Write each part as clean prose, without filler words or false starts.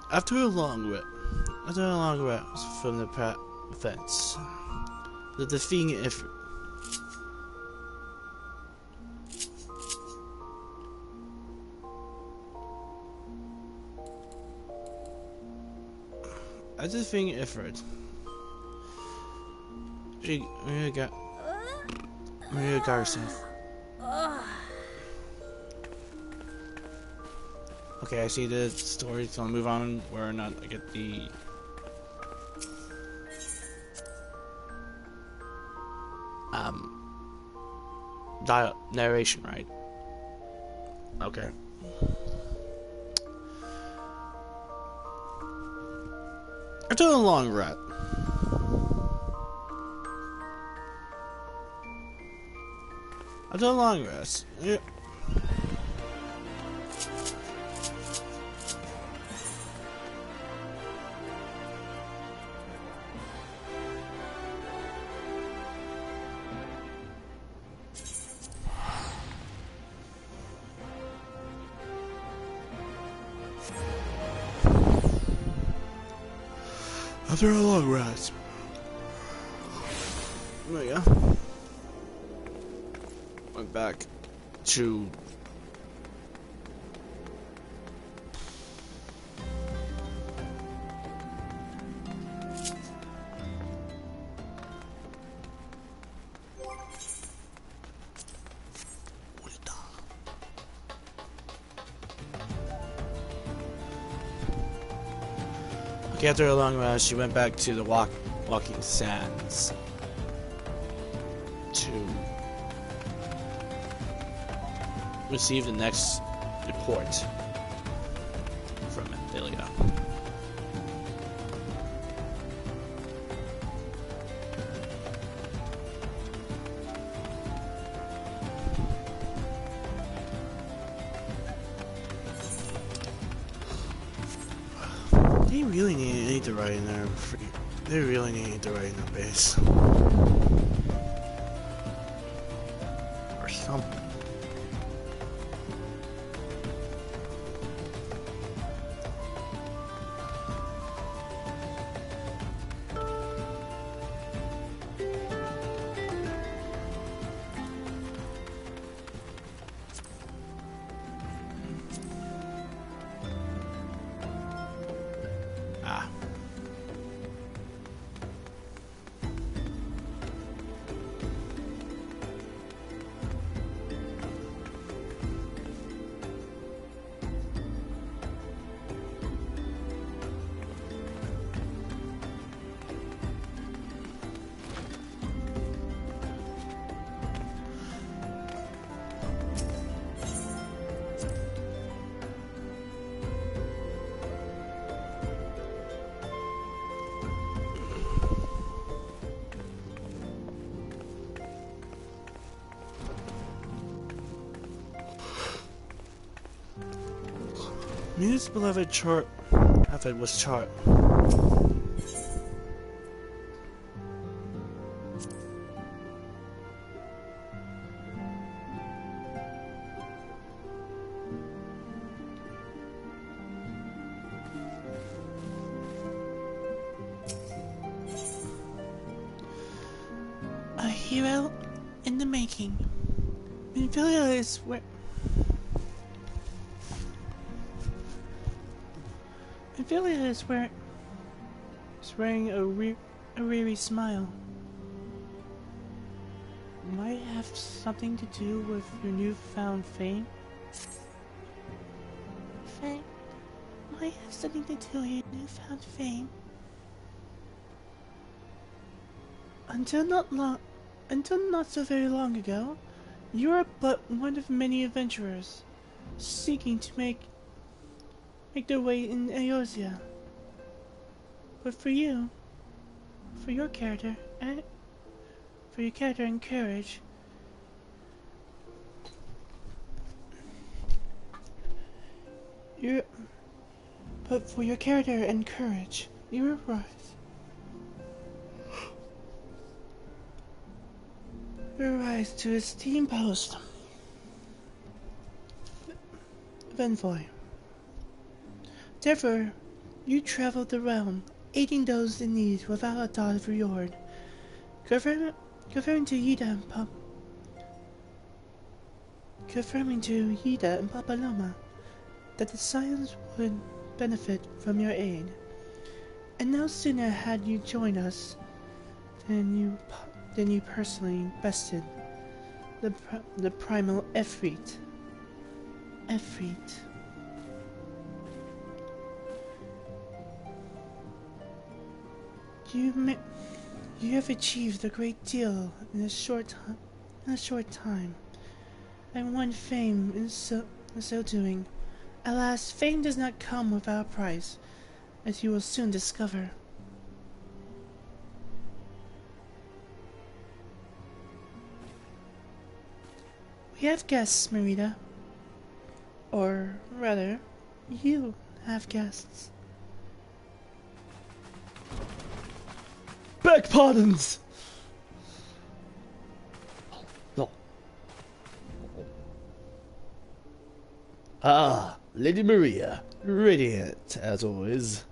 After a long rest from the events, the defeating effort. After defeating effort, Maria got herself. Okay, I see the story, so I'll move on where or not I get the narration right. Okay. After a long rest. After a long rest. Yeah. After a long rest. Oh yeah. Went back to okay, after a long rest, she went back to the walking sands to receive the next report from Amphilia. They really need to write in there. They really need to write in the base. Or something. Muse's beloved chart method was chart. A hero in the making. Amphilia is where. Amphilia is wearing a weary smile. Might it have something to do with your newfound fame? Fame? Might have something to do with your newfound fame? Until not so very long ago, you were but one of many adventurers seeking to make their way in Eosia. But for you, for your character and courage, you rise to a steam post of envoy. Therefore, You traveled the realm, aiding those in need without a thought of reward. Confirming to Yida and Papaloma that the Scions would benefit from your aid. And no sooner had you joined us than you personally bested the primal Efreet. You have achieved a great deal in a short time, and won fame in so doing. Alas, fame does not come without a price, as you will soon discover. We have guests, Merida. Or rather, you have guests. Beg pardons! No. Ah, Lady Maria, radiant as always.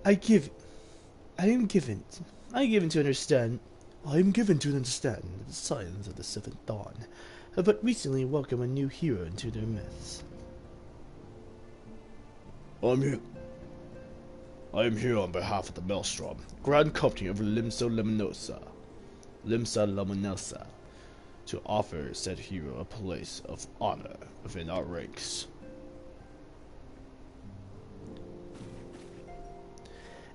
I am given to understand that the Scions of the Seventh Dawn have but recently welcomed a new hero into their midst. I am here on behalf of the Maelstrom, Grand Company of Limsa Luminosa, to offer said hero a place of honor within our ranks.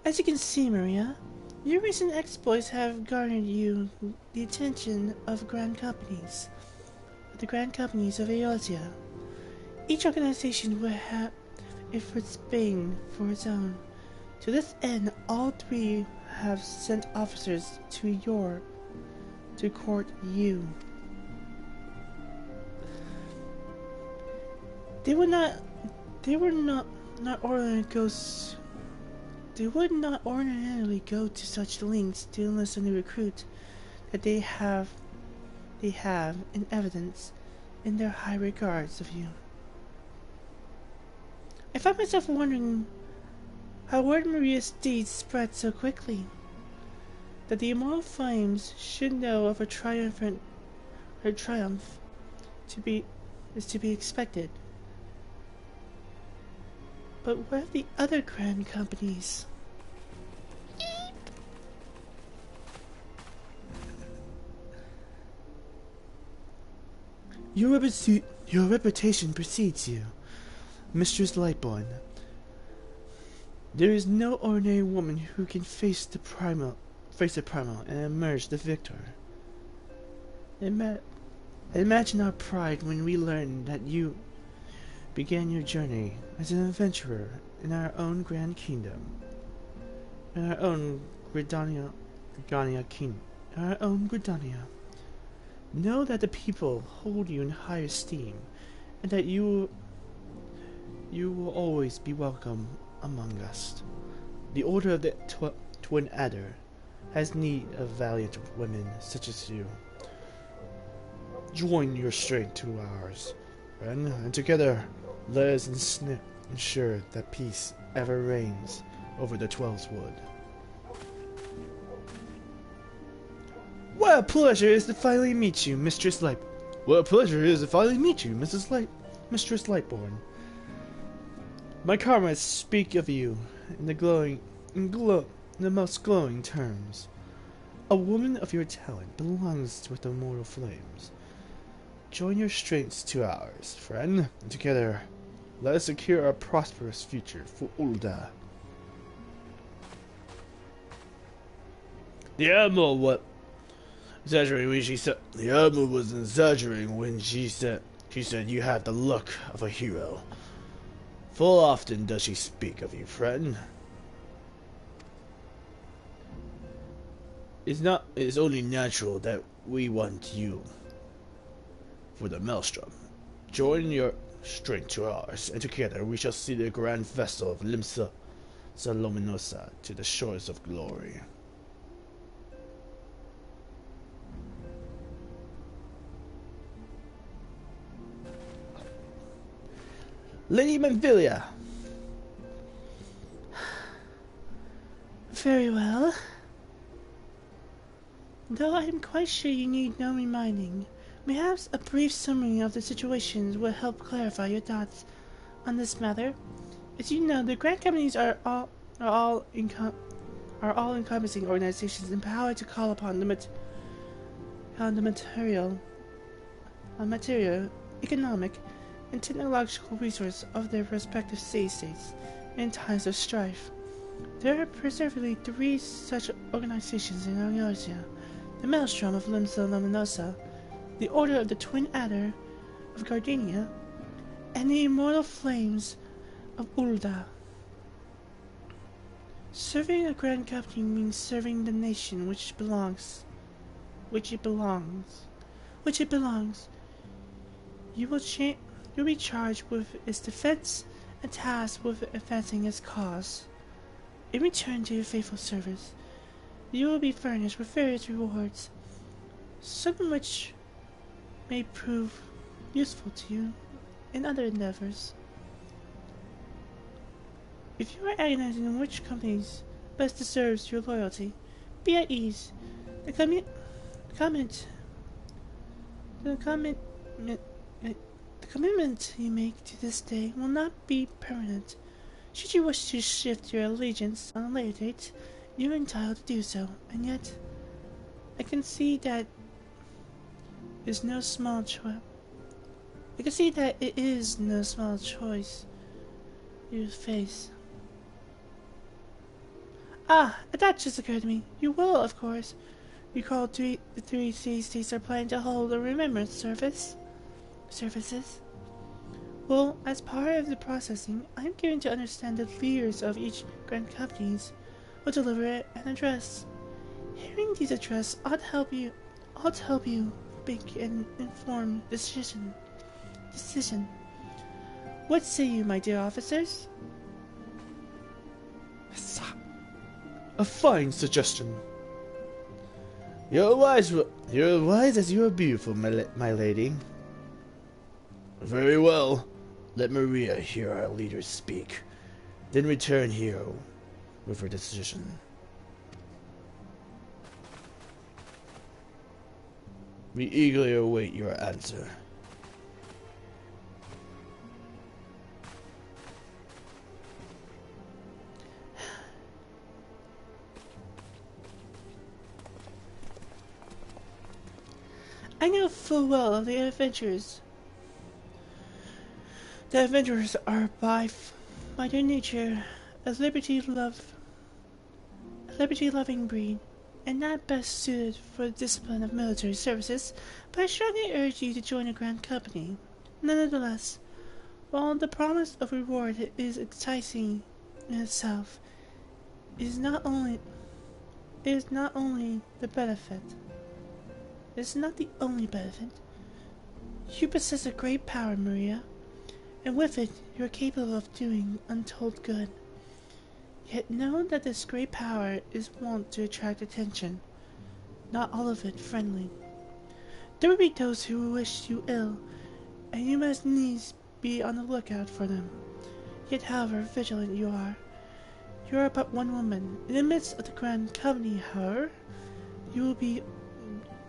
As you can see, Maria, your recent exploits have garnered you the attention of the Grand Companies of Eorzea. Each organization will have its bane for its own. To this end, all three have sent officers to court you. They would not ordinarily go to such lengths to enlist a new recruit that they have in evidence in their high regards of you. I find myself wondering how word Maria's deeds spread so quickly, that the immortal flames should know of her triumph is to be expected. But what of the other grand companies? Your reputation precedes you, Mistress Lightborn. There is no ordinary woman who can face the primal and emerge the victor. Imagine our pride when we learned that you began your journey as an adventurer in our own grand kingdom, in our own Gridania. Know that the people hold you in high esteem, and that you will always be welcome among us. The Order of the Twin Adder has need of valiant women such as you. Join your strength to ours, friend, and together let us ensure that peace ever reigns over the Twelveswood. What a pleasure it is to finally meet you, Mistress Lightborn. My comrades speak of you in the most glowing terms. A woman of your talent belongs with the immortal flames. Join your strengths to ours, friend, and together let us secure a prosperous future for Ul'dah. The Admiral was exaggerating when she said you have the look of a hero. Full often does she speak of you, friend. It's only natural that we want you for the Maelstrom. Join your strength to ours, and together we shall see the grand vessel of Limsa Luminosa to the shores of glory. Lady Manvilia, Very well. Though I am quite sure you need no reminding, perhaps a brief summary of the situation will help clarify your thoughts on this matter. As you know, the Grand Companies are all encompassing organizations empowered to call upon material, economic, and technological resources of their respective states in times of strife. There are preservedly 3 such organizations in Eurasia: the Maelstrom of Limsa Luminosa, the Order of the Twin Adder of Gardenia, and the Immortal Flames of Ulda. Serving a Grand Company means serving the nation which it belongs. You will be charged with its defense and tasked with advancing its cause. In return to your faithful service, you will be furnished with various rewards, some of which may prove useful to you in other endeavors. If you are agonizing on which companies best deserves your loyalty, be at ease. The commitment you make to this day will not be permanent. Should you wish to shift your allegiance on a later date, you are entitled to do so, and yet I can see that it is no small choice you face. Ah, that just occurred to me. You will, of course, recall the 3 states are planning to hold a remembrance services. Well, as part of the processing, I am given to understand the leaders of each Grand Companies will deliver an address. Hearing these addresses ought to help you make an informed decision. What say you, my dear officers? A fine suggestion. You're wise as you are beautiful, my lady. Very well. Let Maria hear our leaders speak, then return here with her decision. We eagerly await your answer. I know full well of the adventurers. The adventurers are by their nature a liberty-loving breed, and not best suited for the discipline of military services, but I strongly urge you to join a Grand Company. Nonetheless, while the promise of reward is enticing in itself, it is not the only benefit. You possess a great power, Maria, and with it you are capable of doing untold good. Yet know that this great power is wont to attract attention, not all of it friendly. There will be those who wish you ill, and you must needs be on the lookout for them. Yet however vigilant you are but one woman. In the midst of the Grand Company, however, you will be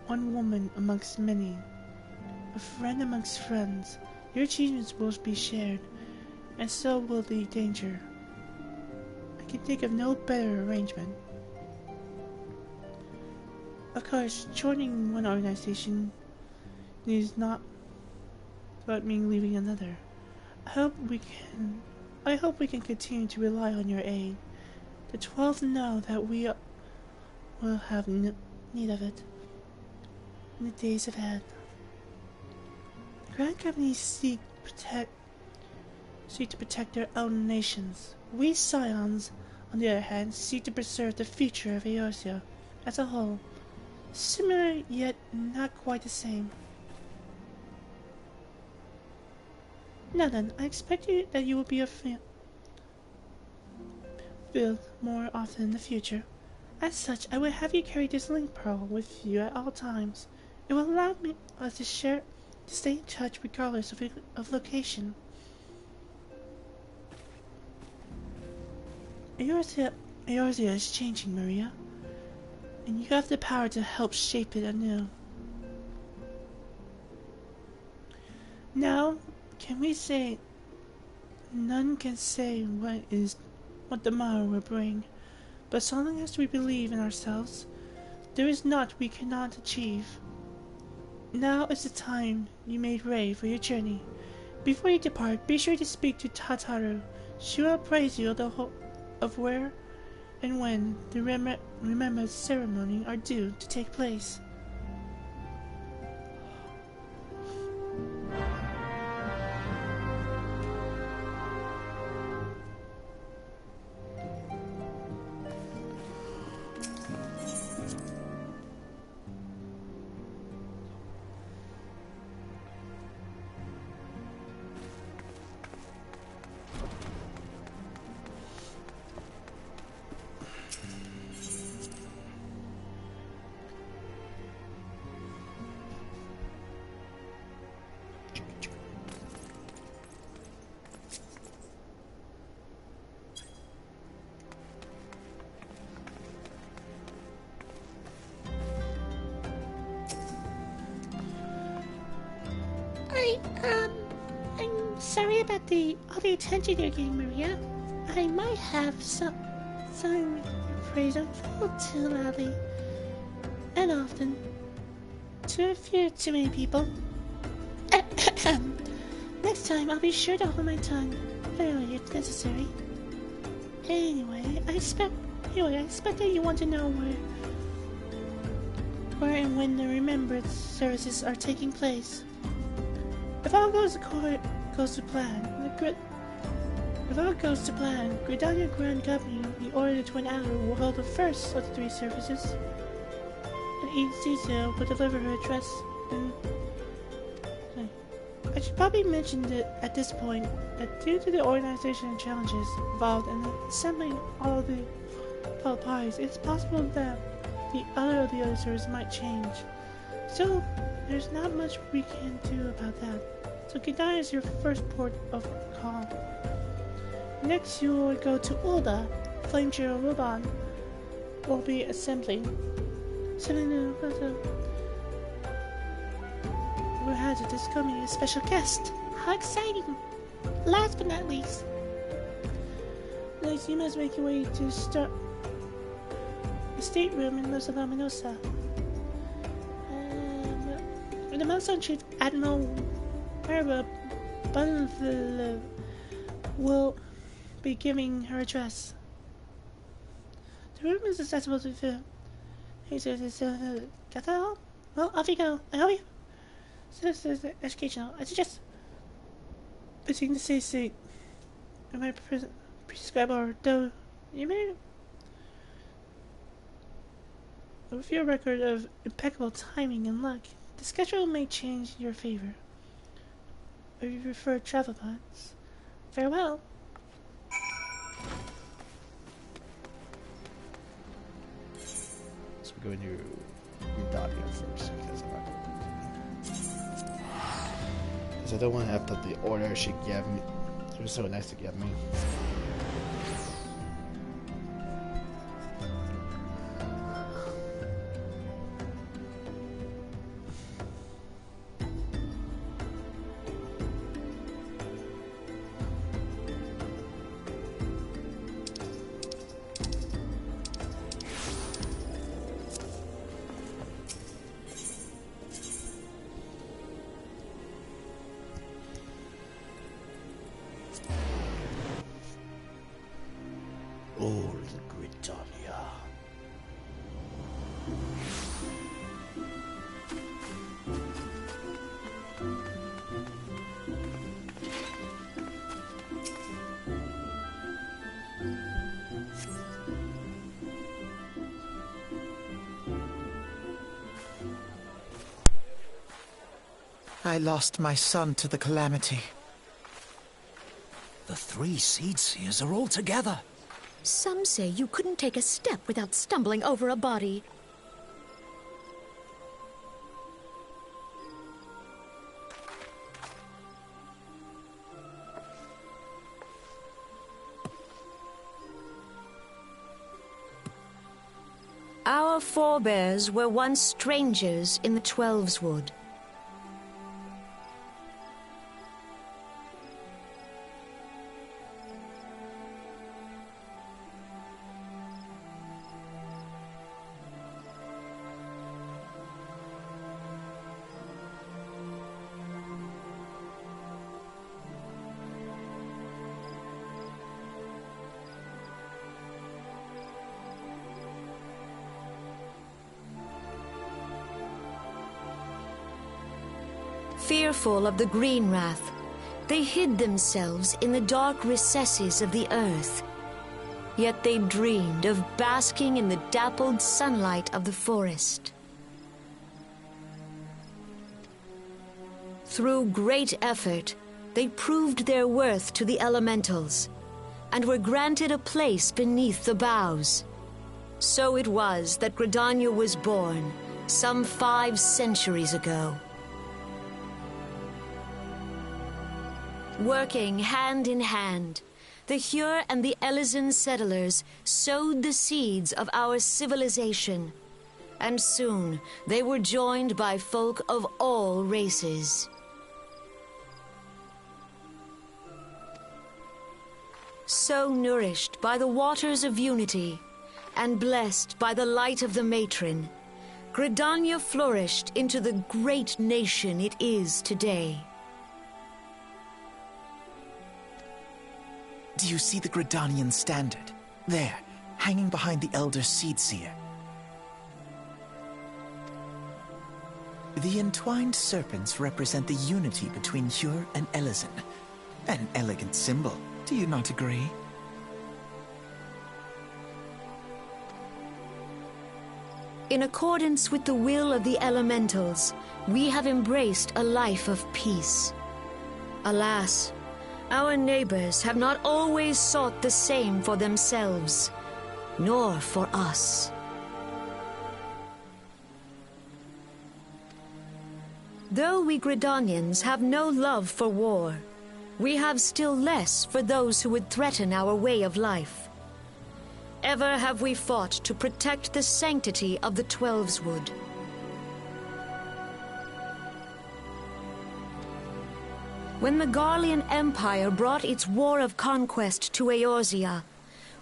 one woman amongst many, a friend amongst friends. Your achievements will be shared, and so will the danger. I can think of no better arrangement. Of course, joining one organization needs not mean leaving another. I hope we can continue to rely on your aid. The 12 know that we will have need of it in the days ahead. The Grand Companies seek to protect their own nations. We Scions, on the other hand, seek to preserve the future of Eosia as a whole. Similar, yet not quite the same. Now then, I expect that you will be field more often in the future. As such, I will have you carry this link pearl with you at all times. It will allow us to stay in touch regardless of location. Eosia Eorzea is changing, Maria, and you have the power to help shape it anew. Now, can we say, none can say what the morrow will bring, but so long as we believe in ourselves, there is naught we cannot achieve. Now is the time you made ready for your journey. Before you depart, be sure to speak to Tataru. She will appraise you of where and when the remembrance ceremony are due to take place. I'm sorry about all the attention you're getting, Maria. I might have some praise a little too loudly and often to a few too many people. Next time, I'll be sure to hold my tongue fairly if necessary. Anyway, I expect that you want to know where and when the remembrance services are taking place. If all goes to plan, Gridania Grand Company, the Order of the Twin Hour, will hold the first of the 3 services, and each detail will deliver her address. I should probably mention that at this point that due to the organizational challenges involved in assembling all the parties, it's possible that the other services might change. Still, there's not much we can do about that. So Gridania is your first port of call. Next, you will go to Ulda. Flame Zero Reborn will be assembling. Where has it is coming a special guest? How exciting! Last but not least, you must make your way to the stateroom in Los Luminosa. The Milestone Chief Admiral Barbara Bunville will be giving her address. The room is accessible to the... He says, got that all? Well, off you go. I hope you... This is educational. I suggest... visiting the safe seat. I might prescribe or though you may... With your record of impeccable timing and luck, the schedule may change in your favor. If you prefer travel plans, farewell. So we're going to Gridania first because I don't want to have to the order she gave me. It was so nice to give me. Old Gridania. I lost my son to the calamity. The 3 Seed Seers are all together. Some say you couldn't take a step without stumbling over a body. forebears were once strangers in the Twelveswood. Fearful of the green wrath, they hid themselves in the dark recesses of the earth. Yet they dreamed of basking in the dappled sunlight of the forest. Through great effort, they proved their worth to the elementals, and were granted a place beneath the boughs. So it was that Gridania was born, some 5 centuries ago. Working hand in hand, the Hyur and the Elysian settlers sowed the seeds of our civilization, and soon they were joined by folk of all races. So nourished by the waters of unity, and blessed by the light of the matron, Gridania flourished into the great nation it is today. Do you see the Gridanian standard? There, hanging behind the Elder Seedseer. The entwined serpents represent the unity between Hyur and Elysian. An elegant symbol, do you not agree? In accordance with the will of the elementals, we have embraced a life of peace. Alas, our neighbors have not always sought the same for themselves, nor for us. Though we Gridanians have no love for war, we have still less for those who would threaten our way of life. Ever have we fought to protect the sanctity of the Twelveswood. When the Garlean Empire brought its war of conquest to Eorzea,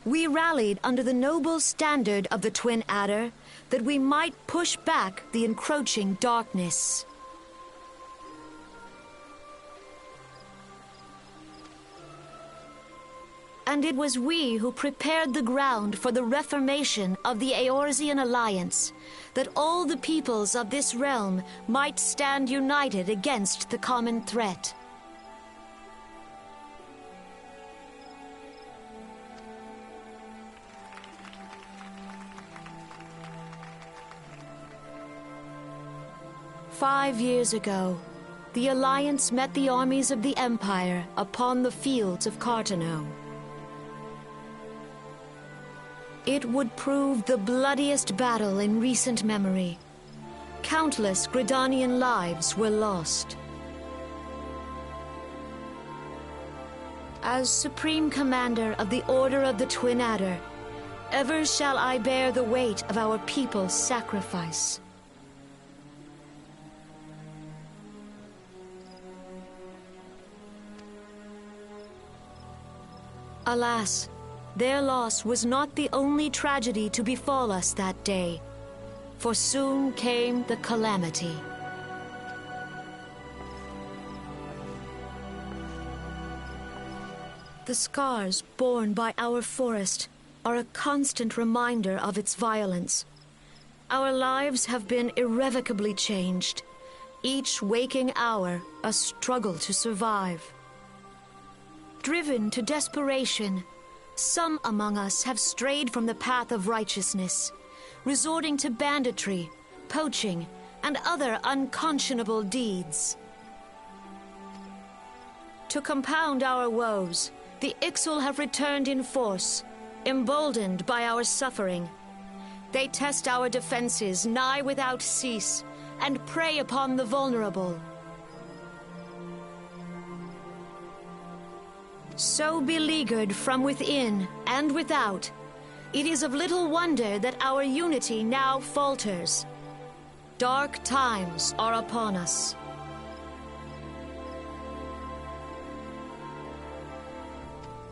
we rallied under the noble standard of the Twin Adder that we might push back the encroaching darkness. And it was we who prepared the ground for the reformation of the Eorzean Alliance, that all the peoples of this realm might stand united against the common threat. "5 years ago, the Alliance met the armies of the Empire upon the fields of Cartano. It would prove the bloodiest battle in recent memory. Countless Gridanian lives were lost. As Supreme Commander of the Order of the Twin Adder, ever shall I bear the weight of our people's sacrifice. Alas, their loss was not the only tragedy to befall us that day, for soon came the calamity. The scars borne by our forest are a constant reminder of its violence. Our lives have been irrevocably changed, each waking hour a struggle to survive. Driven to desperation, some among us have strayed from the path of righteousness, resorting to banditry, poaching, and other unconscionable deeds. To compound our woes, the Ixal have returned in force, emboldened by our suffering. They test our defenses nigh without cease, and prey upon the vulnerable. So beleaguered from within and without, It is of little wonder that our unity now falters. Dark times are upon us.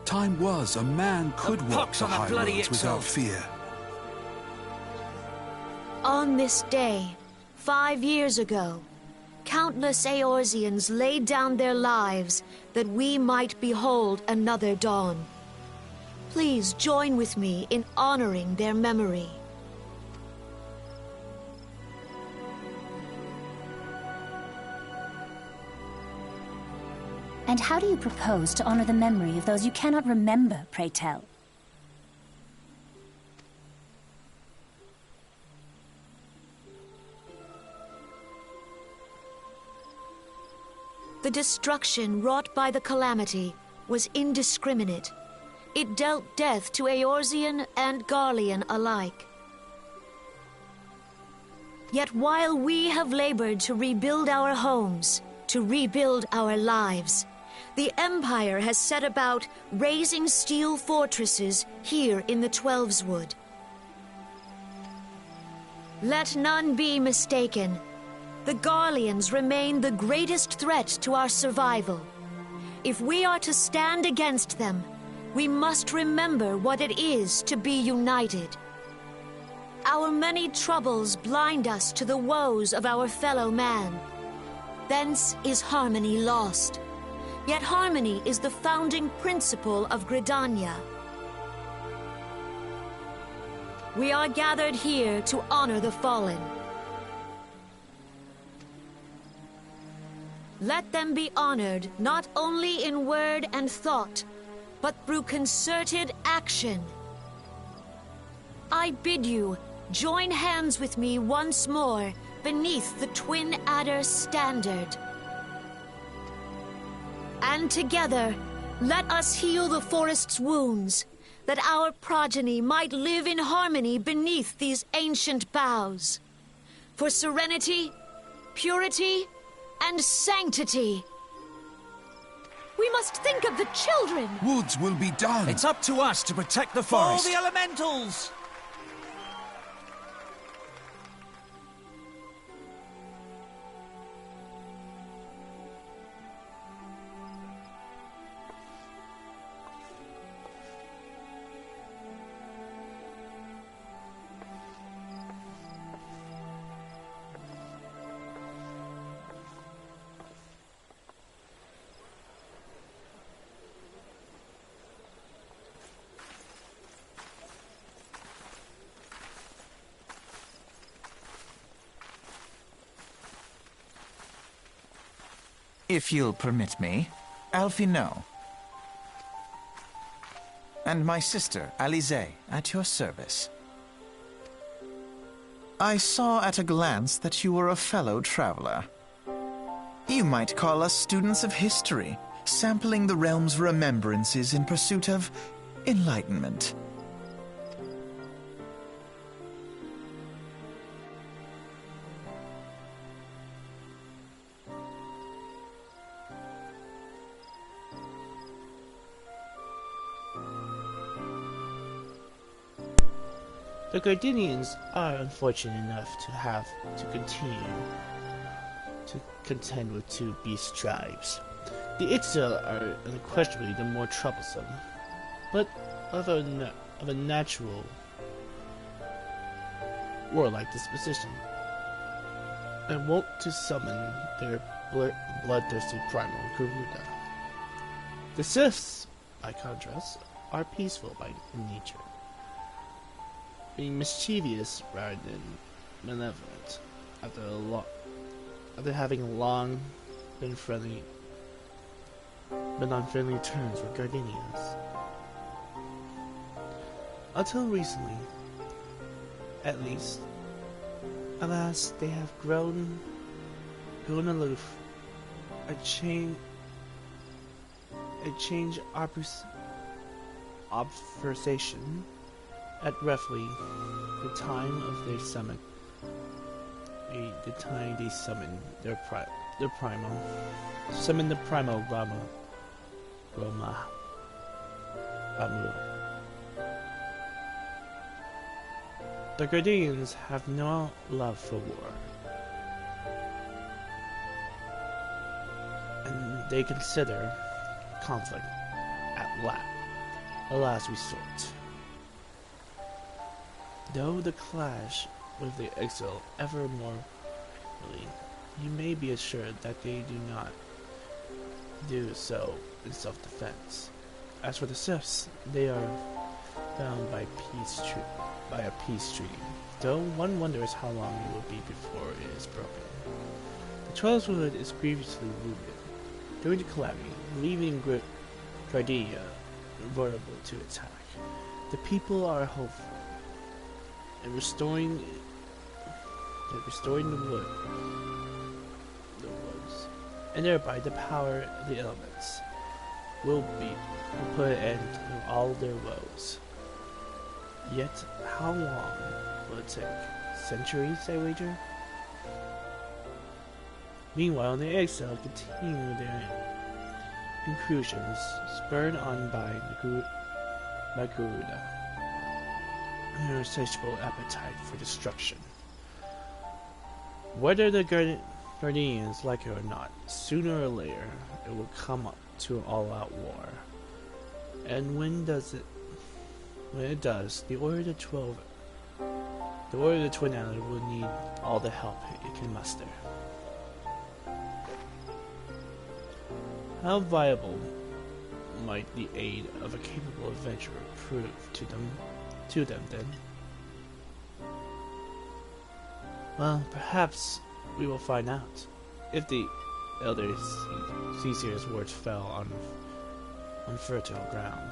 Time was a man could walk pox the on that high bloody roads without Ixo. fear. On this day, 5 years ago, countless Eorzeans laid down their lives that we might behold another dawn. Please join with me in honoring their memory. And how do you propose to honor the memory of those you cannot remember, pray tell? The destruction wrought by the calamity was indiscriminate. It dealt death to Eorzean and Garlean alike. Yet while we have labored to rebuild our homes, to rebuild our lives, the Empire has set about raising steel fortresses here in the Twelveswood. Let none be mistaken. The Garleans remain the greatest threat to our survival. If we are to stand against them, we must remember what it is to be united. Our many troubles blind us to the woes of our fellow man. Thence is harmony lost. Yet harmony is the founding principle of Gridania. We are gathered here to honor the fallen. Let them be honored not only in word and thought, but through concerted action. I bid you join hands with me once more beneath the Twin Adder's standard. And together, let us heal the forest's wounds, that our progeny might live in harmony beneath these ancient boughs. For serenity, purity, and sanctity. We must think of the children! Woods will be done. It's up to us to protect the All forest. the elementals! If you'll permit me, Alfie no. And my sister, Alize, at your service. I saw at a glance that you were a fellow traveler. You might call us students of history, sampling the realm's remembrances in pursuit of enlightenment. The Gardenians are unfortunate enough to have to continue to contend with two beast tribes. The Ixil are unquestionably the more troublesome, but of a natural warlike disposition, and wont to summon their bloodthirsty primal Garuda. The Siths, by contrast, are peaceful by nature, being mischievous rather than malevolent, after having long been on friendly terms with Gardenians. Until recently, at least. Alas, they have grown aloof. A change obfuscation at roughly the time of their summon. The time they summon their primal. Summon the primal Rama. Amu. The Guardians have no love for war, and they consider conflict a last resort. Though the clash with the Exile ever more really, you may be assured that they do not do so in self-defense. As for the Siths, they are bound by a peace treaty, though one wonders how long it will be before it is broken. The Twelvewood is grievously wounded during the calamity, leaving Gardia vulnerable to attack. The people are hopeful, and restoring the woods, and thereby the power of the elements will put an end to all their woes. Yet, how long will it take? Centuries, I wager? Meanwhile, the Exile continue their incursions, spurred on by Garuda, an insatiable appetite for destruction. Whether the Guardians like it or not, sooner or later it will come up to an all-out war. And when it does, the Order of the Twin Island will need all the help it can muster. How viable might the aid of a capable adventurer prove to them then? Well, perhaps we will find out, if the Elder Caesar's words fell on fertile ground.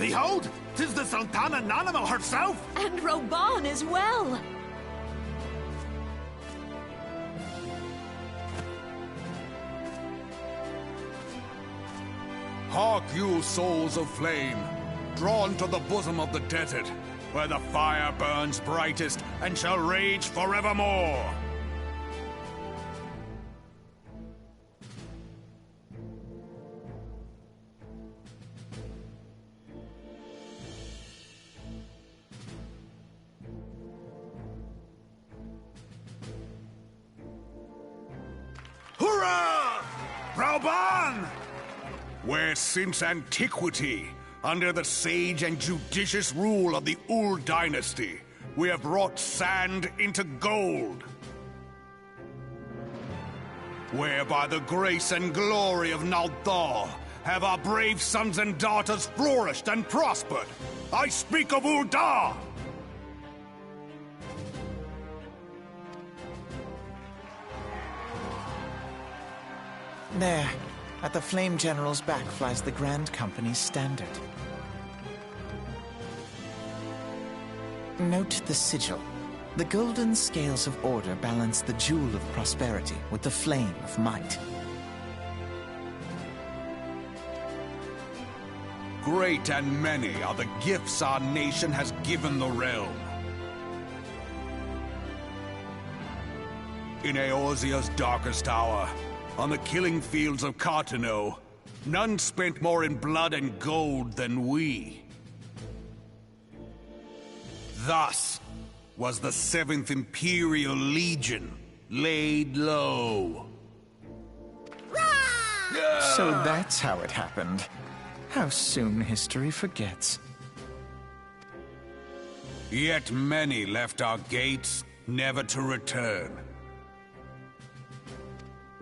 Behold, 'tis the Sultana Nanamal herself! And Reborn as well! Hark you, souls of flame, drawn to the bosom of the desert, where the fire burns brightest and shall rage forevermore! Hurrah! Reborn! Where since antiquity, under the sage and judicious rule of the Ul dynasty, we have wrought sand into gold. Where by the grace and glory of Naldar have our brave sons and daughters flourished and prospered. I speak of Uldar! There, at the Flame General's back flies the Grand Company's standard. Note the sigil. The golden scales of order balance the jewel of prosperity with the flame of might. Great and many are the gifts our nation has given the realm. In Eorzea's darkest hour, on the killing fields of Cartano, none spent more in blood and gold than we. Thus was the 7th Imperial Legion laid low. So that's how it happened. How soon history forgets. Yet many left our gates, never to return.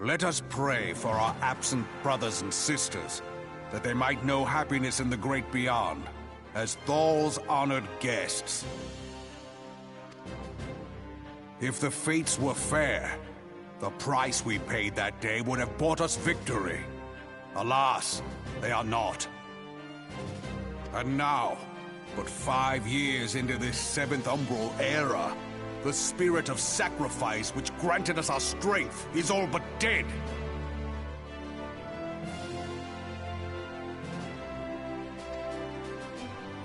Let us pray for our absent brothers and sisters, that they might know happiness in the great beyond, as Thal's honored guests. If the fates were fair, the price we paid that day would have bought us victory. Alas, they are not. And now, but 5 years into this 7th Umbral era, the spirit of sacrifice which granted us our strength is all but dead.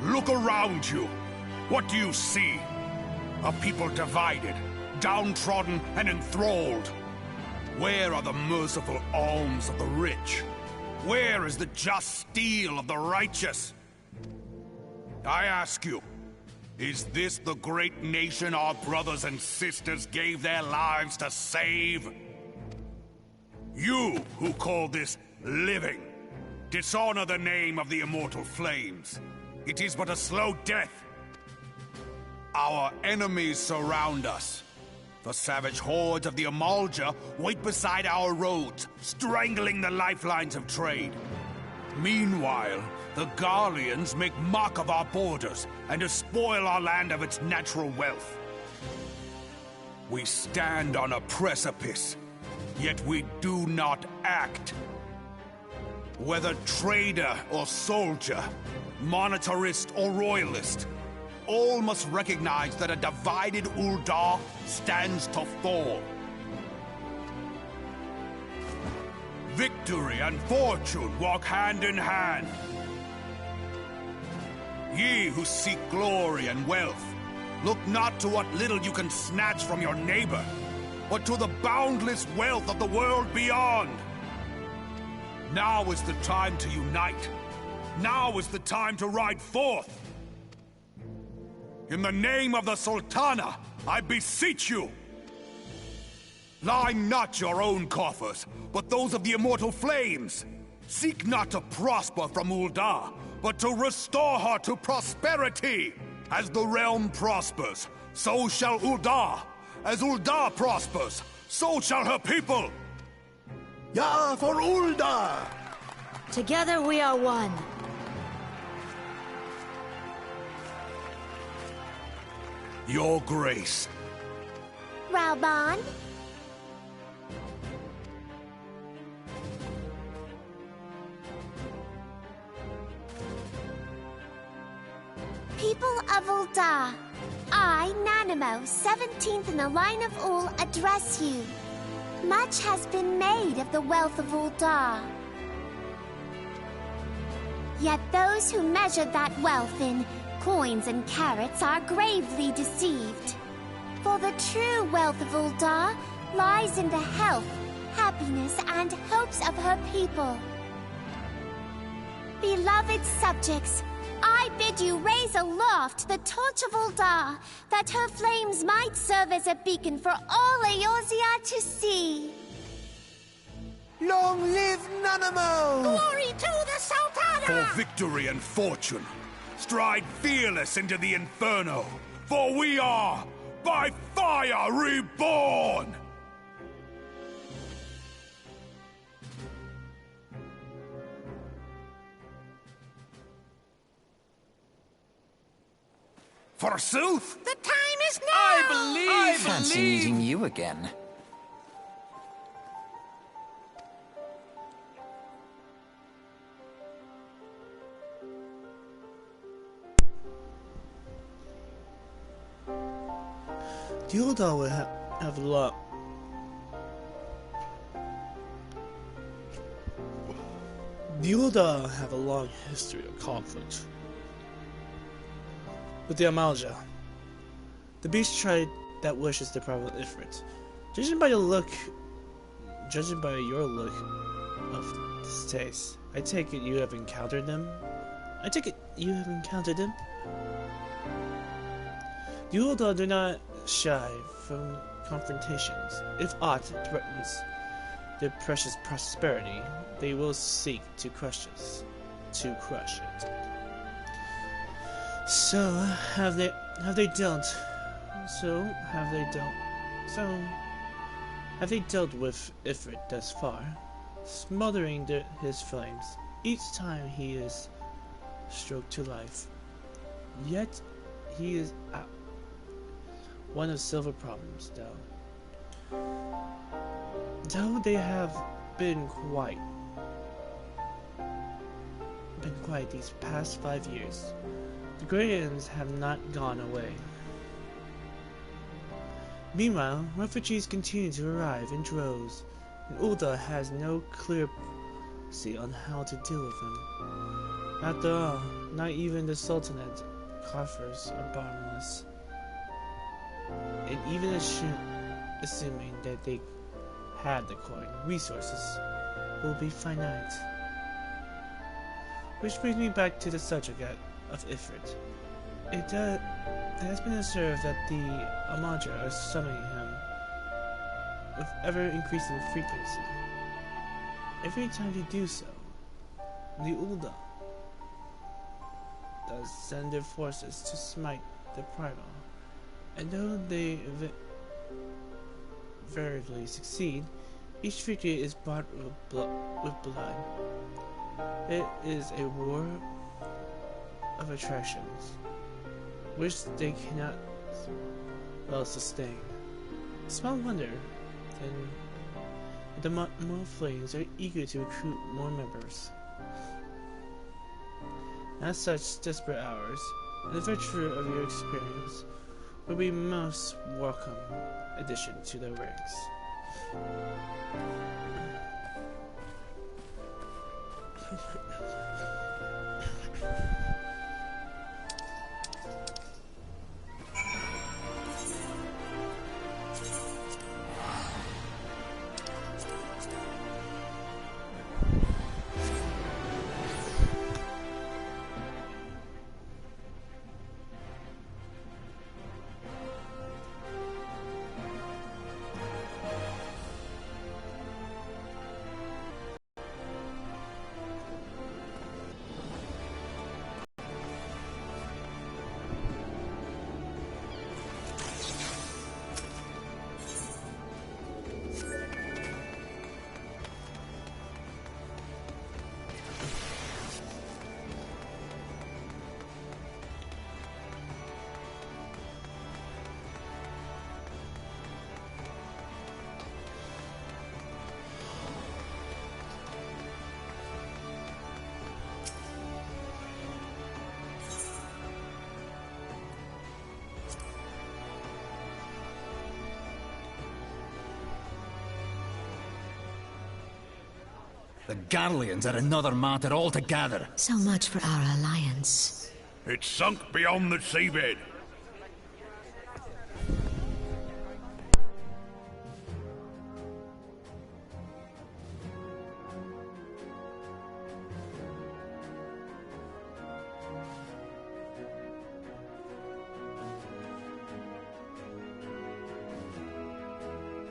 Look around you. What do you see? A people divided, downtrodden and enthralled. Where are the merciful alms of the rich? Where is the just steel of the righteous? I ask you, is this the great nation our brothers and sisters gave their lives to save? You who call this living, dishonor the name of the immortal flames. It is but a slow death. Our enemies surround us. The savage hordes of the Amalja wait beside our roads, strangling the lifelines of trade. Meanwhile, the Garleans make mock of our borders and despoil our land of its natural wealth. We stand on a precipice, yet we do not act. Whether trader or soldier, monetarist or royalist, all must recognize that a divided Uldar stands to fall. Victory and fortune walk hand in hand. Ye who seek glory and wealth, look not to what little you can snatch from your neighbor, but to the boundless wealth of the world beyond. Now is the time to unite. Now is the time to ride forth. In the name of the Sultana, I beseech you, line not your own coffers, but those of the immortal flames. Seek not to prosper from Uldar, but to restore her to prosperity. As the realm prospers, so shall Uldar. As Uldar prospers, so shall her people. Ya for Uldar! Together we are one. Your Grace. Reborn? People of Ul'dah, I, Nanamo, 17th in the line of Ul, address you. Much has been made of the wealth of Ul'dah. Yet those who measure that wealth in coins and carats are gravely deceived. For the true wealth of Ul'dah lies in the health, happiness, and hopes of her people. Beloved subjects, I bid you raise aloft the torch of Ul'dah, that her flames might serve as a beacon for all Eorzea to see. Long live Nanamo! Glory to the Sultana! For victory and fortune, stride fearless into the Inferno, for we are, by fire, reborn! Forsooth! The time is now! I fancy meeting you again. The Ul'dah will have a lot. The Ul'dah have a long history of conflict with the Amalja, the beast tribe that wishes to deprive Ifrit. Judging by your look of this taste, I take it you have encountered them? The Ul'dah do not shy from confrontations. If aught threatens their precious prosperity, they will seek to crush it. So have they dealt with Ifrit thus far, smothering his flames each time he is stroked to life. Yet he is out. One of silver problems, though they have been quiet these past 5 years, the Greyans have not gone away. Meanwhile, refugees continue to arrive in droves, and Ul'dah has no clear policy on how to deal with them. After all, not even the Sultanate coffers are bottomless. And even assuming that they had the coin, resources will be finite. Which brings me back to the subject of Ifrit. It has been observed that the Amalja are summoning him with ever-increasing frequency. Every time they do so, the Ul'dah does send their forces to smite the primal. And though they invariably succeed, each victory is bought with blood. It is a war of attractions, which they cannot well sustain. Small wonder, then, the more flames are eager to recruit more members. At such desperate hours, the virtue of your experience will be most welcome addition to the ranks. The Garleans are another matter altogether. So much for our alliance. It's sunk beyond the seabed.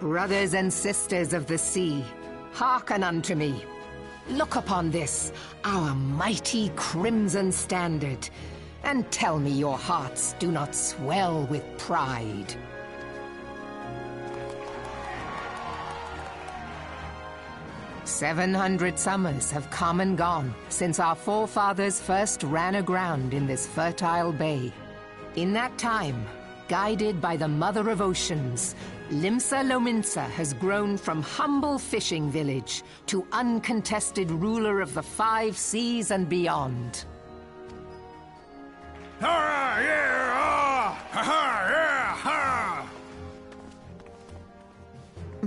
Brothers and sisters of the sea, hearken unto me. Look upon this, our mighty crimson standard, and tell me your hearts do not swell with pride. "700 summers have come and gone since our forefathers first ran aground in this fertile bay. In that time, guided by the Mother of Oceans, Limsa Lominsa has grown from humble fishing village to uncontested ruler of the 5 seas and beyond. Ha! Yeah! Ah! Ha! Ha! Yeah! Ha!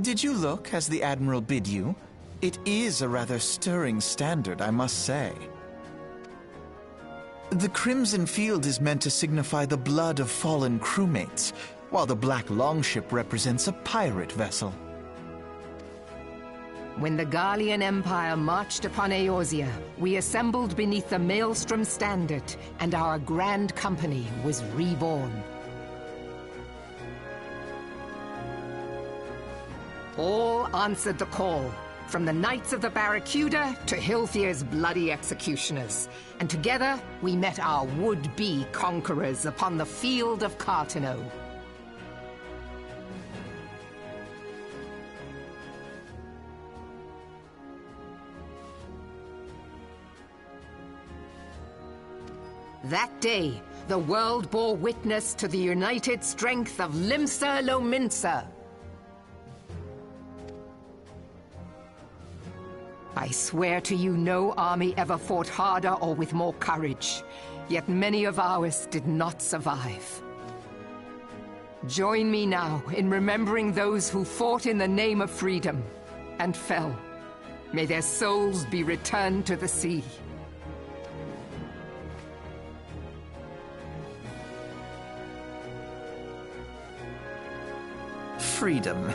Did you look as the Admiral bid you? It is a rather stirring standard, I must say. The crimson field is meant to signify the blood of fallen crewmates, while the black longship represents a pirate vessel. When the Garlean Empire marched upon Eorzea, we assembled beneath the Maelstrom standard, and our grand company was reborn. All answered the call, from the Knights of the Barracuda to Hilfir's bloody executioners, and together we met our would-be conquerors upon the field of Cartano. That day, the world bore witness to the united strength of Limsa Lominsa. I swear to you, no army ever fought harder or with more courage, yet many of ours did not survive. Join me now in remembering those who fought in the name of freedom and fell. May their souls be returned to the sea. Freedom.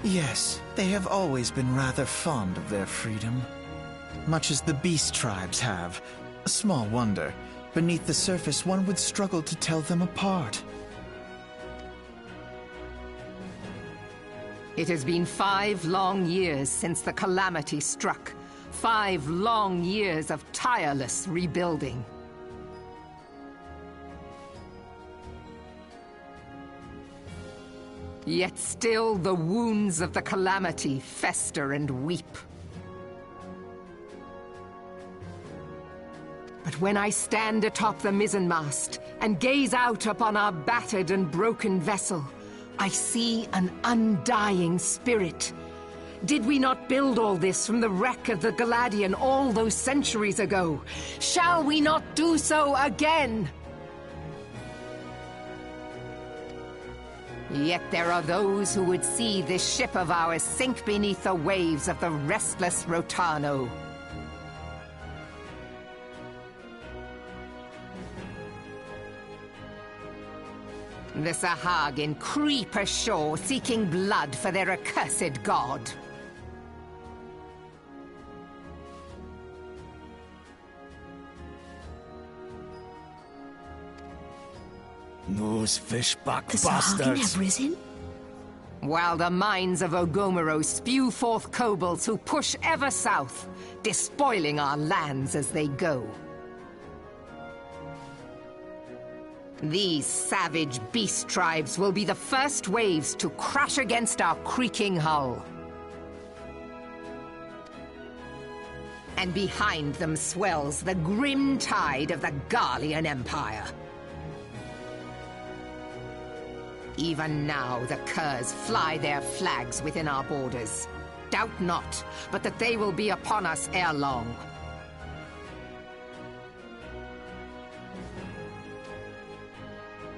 Yes, they have always been rather fond of their freedom. Much as the beast tribes have. Small wonder. Beneath the surface, one would struggle to tell them apart. It has been 5 long years since the calamity struck. 5 long years of tireless rebuilding. Yet still the wounds of the calamity fester and weep. But when I stand atop the mizzenmast and gaze out upon our battered and broken vessel, I see an undying spirit. Did we not build all this from the wreck of the Galadian all those centuries ago? Shall we not do so again? Yet there are those who would see this ship of ours sink beneath the waves of the restless Rotano. The Sahagin creep ashore seeking blood for their accursed god. Those fishback The Sahagin bastards. have risen? While the mines of Ogomero spew forth kobolds who push ever south, despoiling our lands as they go. These savage beast tribes will be the first waves to crash against our creaking hull. And behind them swells the grim tide of the Garlean Empire. Even now the curs fly their flags within our borders. Doubt not, but that they will be upon us ere long.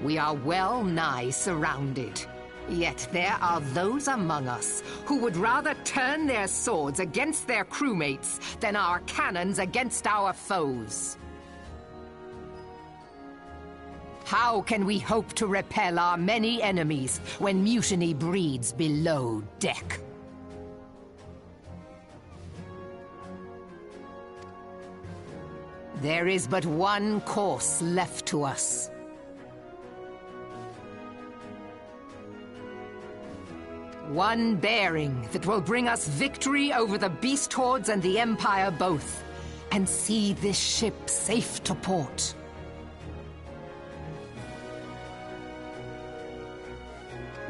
We are well nigh surrounded. Yet there are those among us who would rather turn their swords against their crewmates than our cannons against our foes. How can we hope to repel our many enemies when mutiny breeds below deck? There is but one course left to us. One bearing that will bring us victory over the beast hordes and the Empire both, and see this ship safe to port.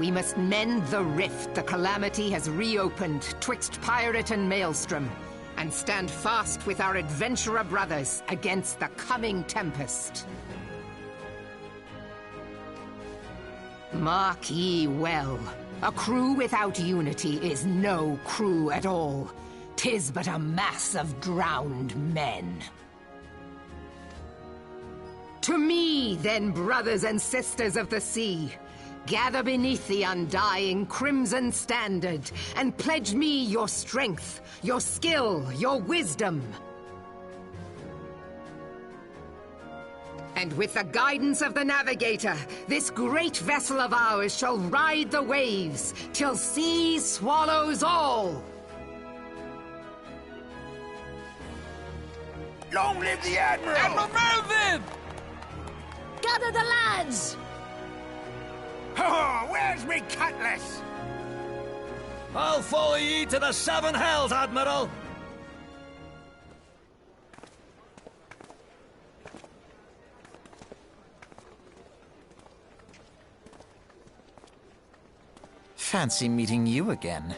We must mend the rift the Calamity has reopened twixt pirate and maelstrom, and stand fast with our adventurer brothers against the coming tempest. Mark ye well, a crew without unity is no crew at all. 'Tis but a mass of drowned men. To me, then, brothers and sisters of the sea, gather beneath the undying crimson standard and pledge me your strength, your skill, your wisdom. And with the guidance of the navigator, this great vessel of ours shall ride the waves till sea swallows all. Long live the Admiral! Admiral Melvin! Gather the lads! Oh, where's me cutlass? I'll follow ye to the seven hells, Admiral! Fancy meeting you again.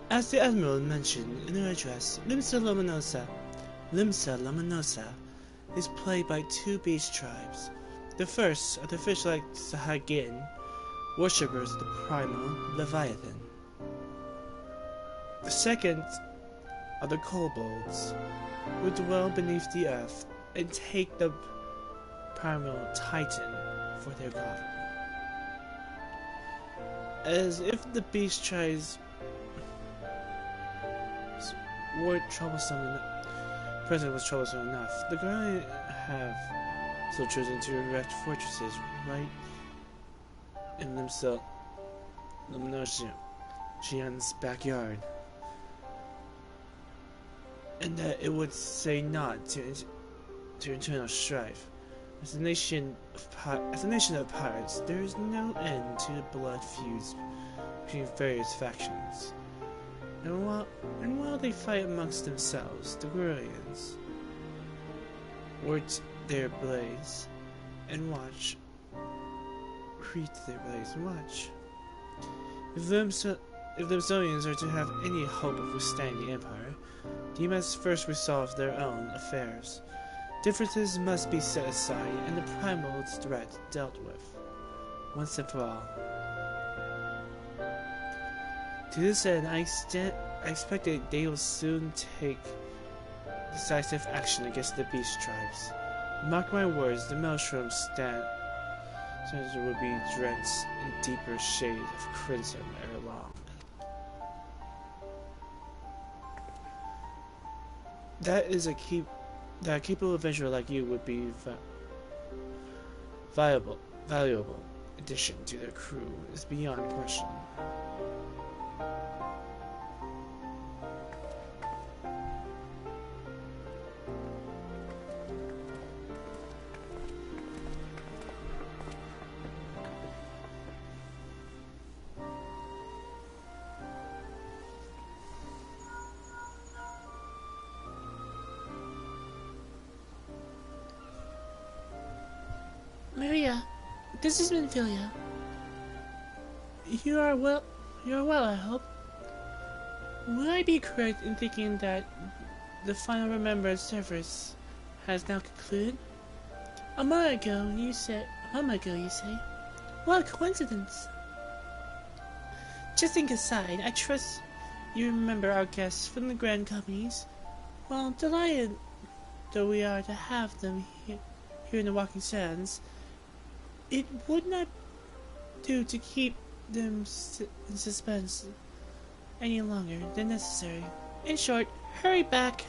As the Admiral mentioned in her address, Limsa Lamanosa is played by two beast tribes. The first are the fish-like Sahagin, worshippers of the primal Leviathan. The second are the kobolds, who dwell beneath the earth and take the primal Titan for their god. As if the beast tribes weren't troublesome enough, President was troublesome enough, the Guardian have so chosen to erect fortresses right in Lamanossian's backyard, and that it would say not to internal strife. As a nation of pirates, there is no end to the blood feuds between various factions. And while they fight amongst themselves, the Guardians wart their blades and watch. If the Limsonians are to have any hope of withstanding the Empire, they must first resolve their own affairs. Differences must be set aside and the primal threat dealt with, once and for all. To this end, I expect that they will soon take decisive action against the beast tribes. Mark my words, the Maelstrom stands will be drenched in deeper shades of crimson ere long. That a capable adventurer like you would be valuable addition to their crew is beyond question. Maria, this is Minfilia. You are well, I hope. Would I be correct in thinking that the final Remembrance service has now concluded? A month ago, you say? What a coincidence. Just think aside, I trust you remember our guests from the Grand Companies. Well, delighted though we are to have them here in the Walking Sands, it would not do to keep them in suspense any longer than necessary. In short, hurry back.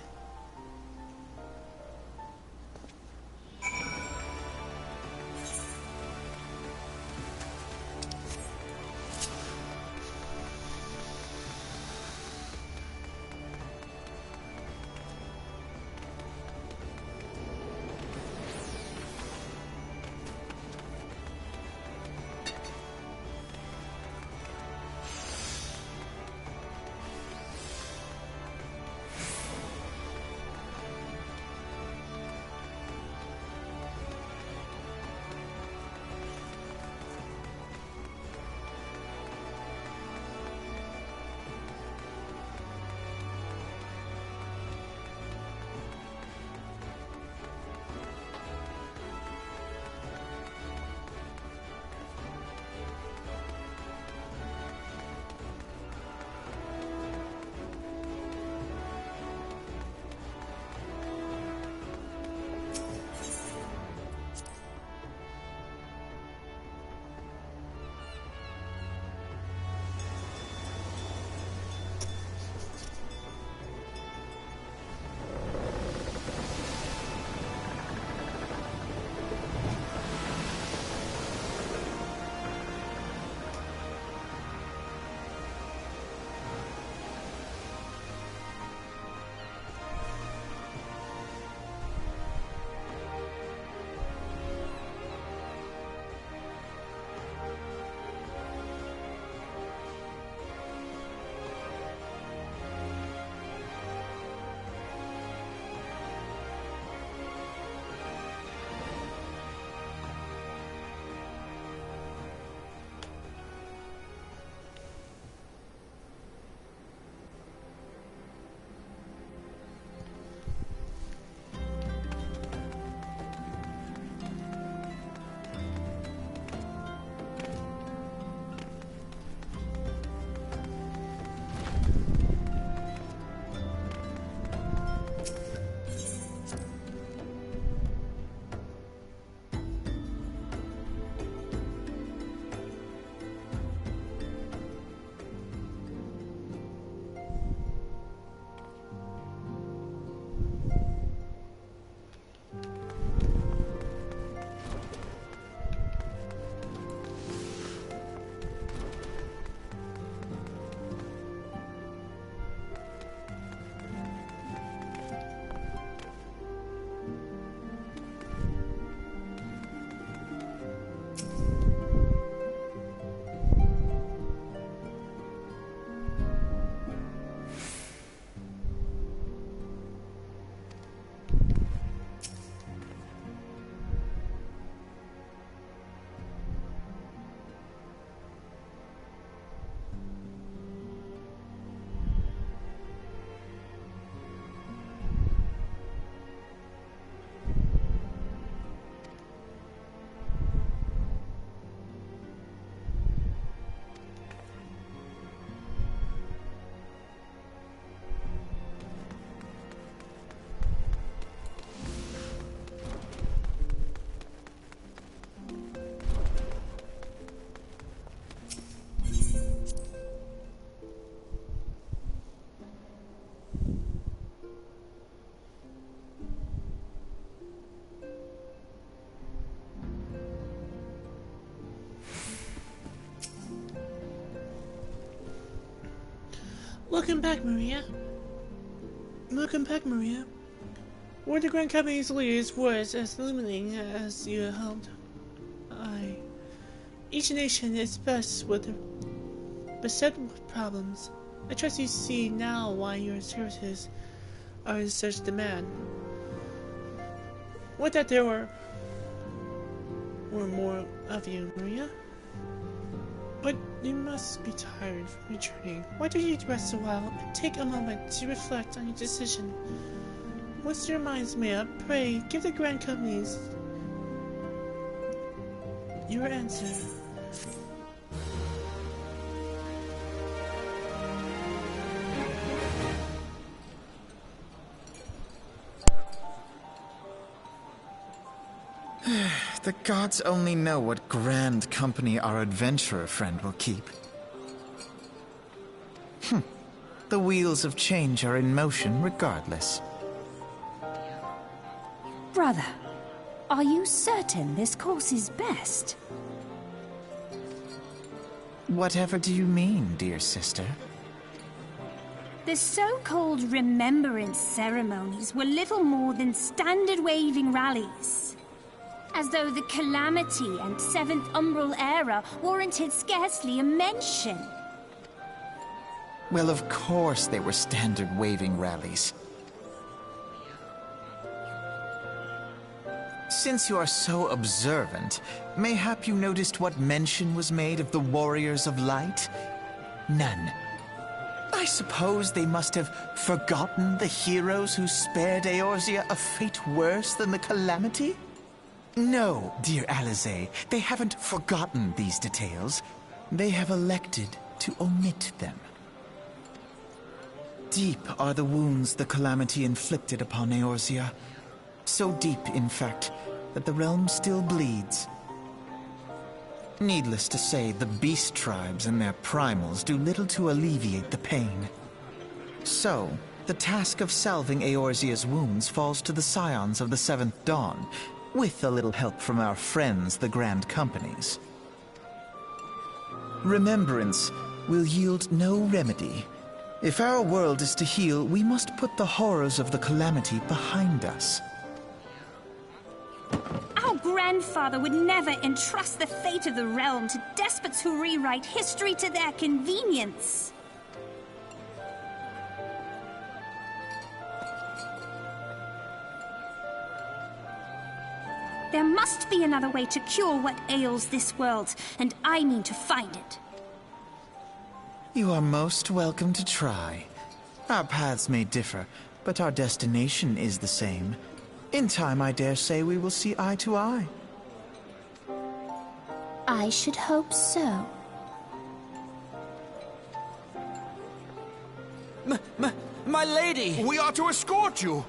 Welcome back, Maria. Welcome back, Maria. Were the Grand Company's leaders was as illuminating as you had hoped? Each nation is beset with problems. I trust you see now why your services are in such demand. Would that there were more of you, Maria? But you must be tired from returning. Why don't you rest a while and take a moment to reflect on your decision? Once your mind's made up, pray give the Grand Companies your answer. The gods only know what grand company our adventurer friend will keep. The wheels of change are in motion regardless. Brother, are you certain this course is best? Whatever do you mean, dear sister? The so-called remembrance ceremonies were little more than standard waving rallies. As though the Calamity and Seventh Umbral Era warranted scarcely a mention. Well, of course they were standard waving rallies. Since you are so observant, mayhap you noticed what mention was made of the Warriors of Light? None. I suppose they must have forgotten the heroes who spared Eorzea a fate worse than the Calamity? No, dear Alisaie, they haven't forgotten these details. They have elected to omit them. Deep are the wounds the Calamity inflicted upon Eorzea. So deep, in fact, that the realm still bleeds. Needless to say, the beast tribes and their primals do little to alleviate the pain. So, the task of salving Eorzea's wounds falls to the scions of the Seventh Dawn, with a little help from our friends, the Grand Companies. Remembrance will yield no remedy. If our world is to heal, we must put the horrors of the Calamity behind us. Our grandfather would never entrust the fate of the realm to despots who rewrite history to their convenience. There must be another way to cure what ails this world, and I mean to find it. You are most welcome to try. Our paths may differ, but our destination is the same. In time, I dare say we will see eye to eye. I should hope so. My lady! We are to escort you!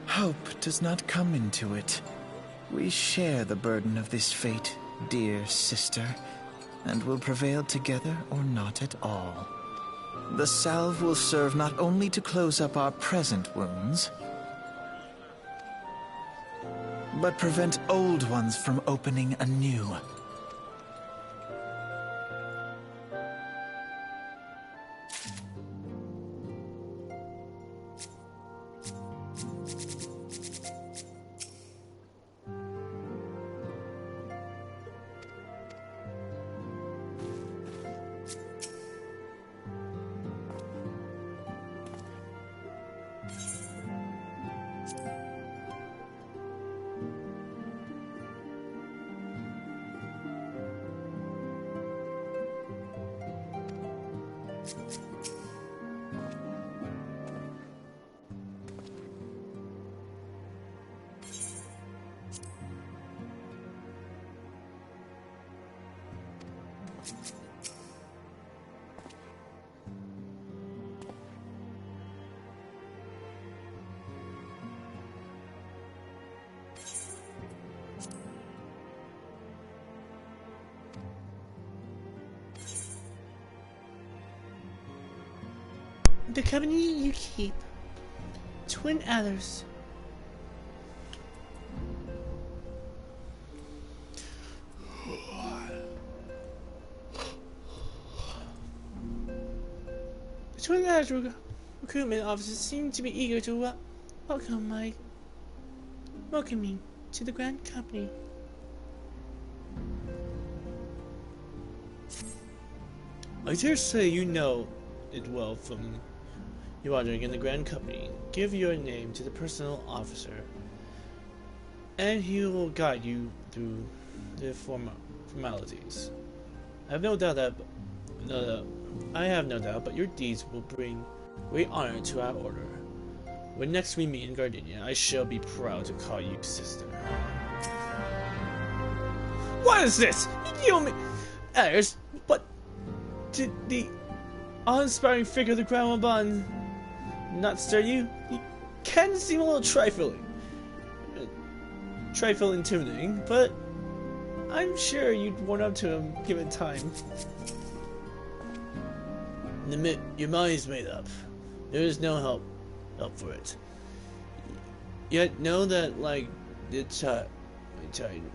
Hope does not come into it. We share the burden of this fate, dear sister, and will prevail together or not at all. The salve will serve not only to close up our present wounds, but prevent old ones from opening anew. The company you keep. Twin Adders. The Twin Adders recruitment officers seem to be eager to welcome me to the Grand Company. I dare say you know it well from your wandering in the Grand Company. Give your name to the personnel officer, and he will guide you through the formalities. I have no doubt, but your deeds will bring great honor to our order. When next we meet in Gardenia, I shall be proud to call you sister. What is this? You me, Ayers, but did the awe-inspiring figure of the Grand Waban not stir you? You can seem a little trifling, intimidating, but I'm sure you'd warm up to him given time. Your mind's made up. There is no help for it. Yet know that, like the tide,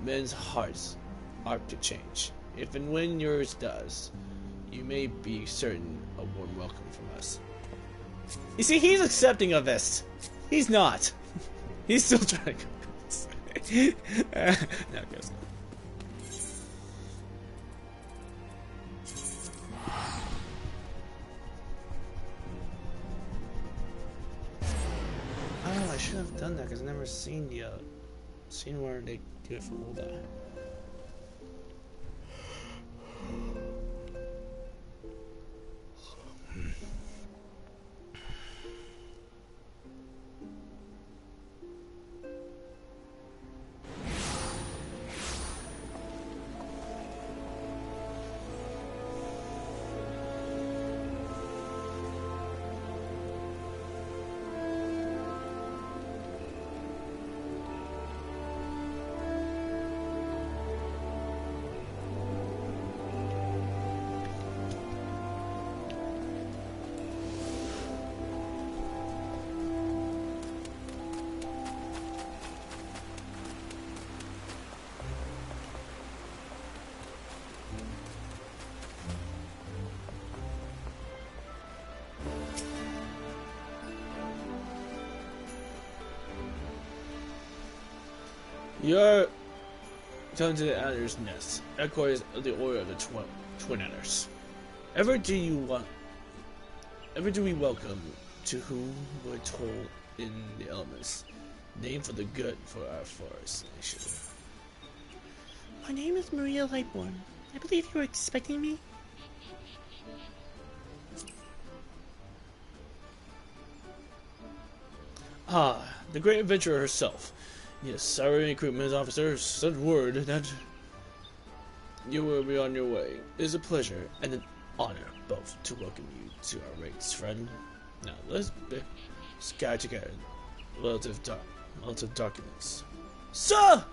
men's hearts are to change. If and when yours does, you may be certain a warm welcome from us. You see, he's accepting of this. He's not. He's still trying to go. No, it goes. Oh, I should have done that because I've never seen the scene where they do it for Ulda. You're down to the Adder's Nest, headquarters of the Order of the Twin Adders. Ever do we welcome to whom we're told in the elements, named for the good for our forest nation. My name is Maria Lightborn. I believe you were expecting me? Ah, the great adventurer herself. Yes, our recruitment officer sent word that you will be on your way. It is a pleasure and an honor both to welcome you to our ranks, friend. Now, let's guide together relative documents. Sir!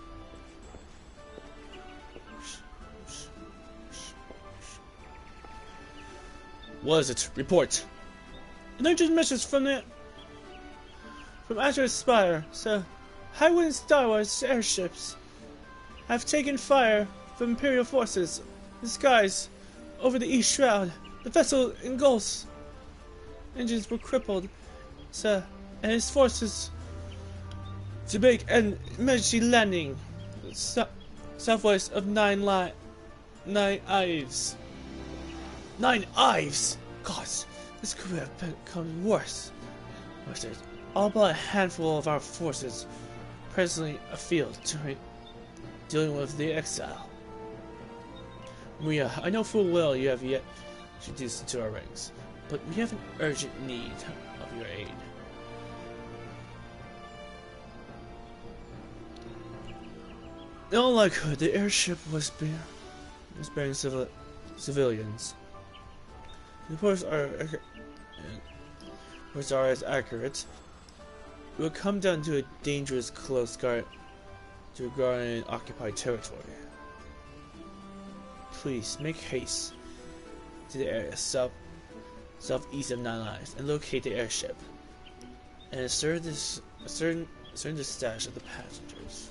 What is it? Report. An urgent message from Azure Spire, sir. Highwind Star Wars airships have taken fire from Imperial forces in the skies over the East Shroud. The vessel engulfs. Engines were crippled, sir, and his forces to make an emergency landing southwest of Nine Ives. 9 Ives? God, this could have become worse. All but a handful of our forces presently afield dealing with the exile. Maria, I know full well you have yet introduced into our ranks, but we have an urgent need of your aid. In all likelihood, the airship was bearing civilians. The reports are as accurate. It will come down to a dangerous close guard to guard occupied territory. Please make haste to the area southeast of Nine Ives and locate the airship and ascertain the status of the passengers.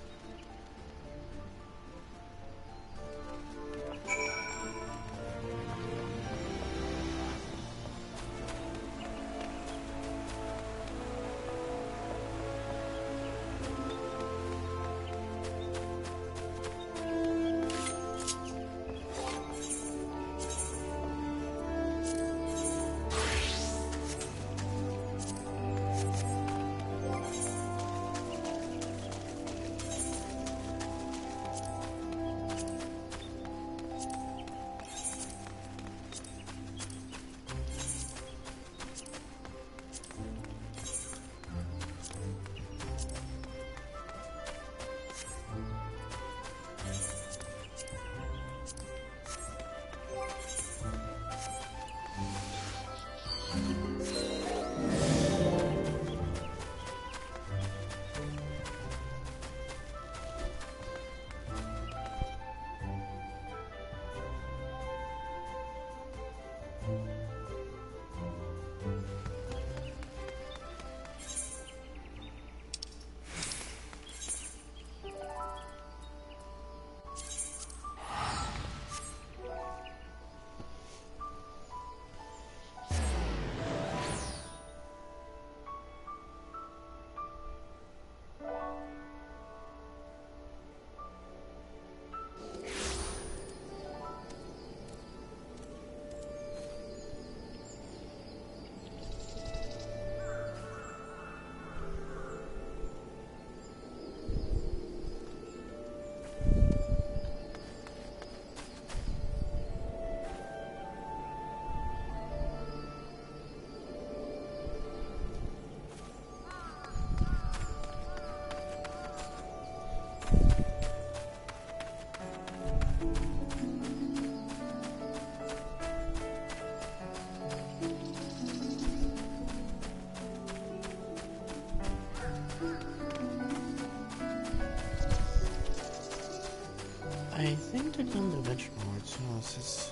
I think they're going to venture more, so it's...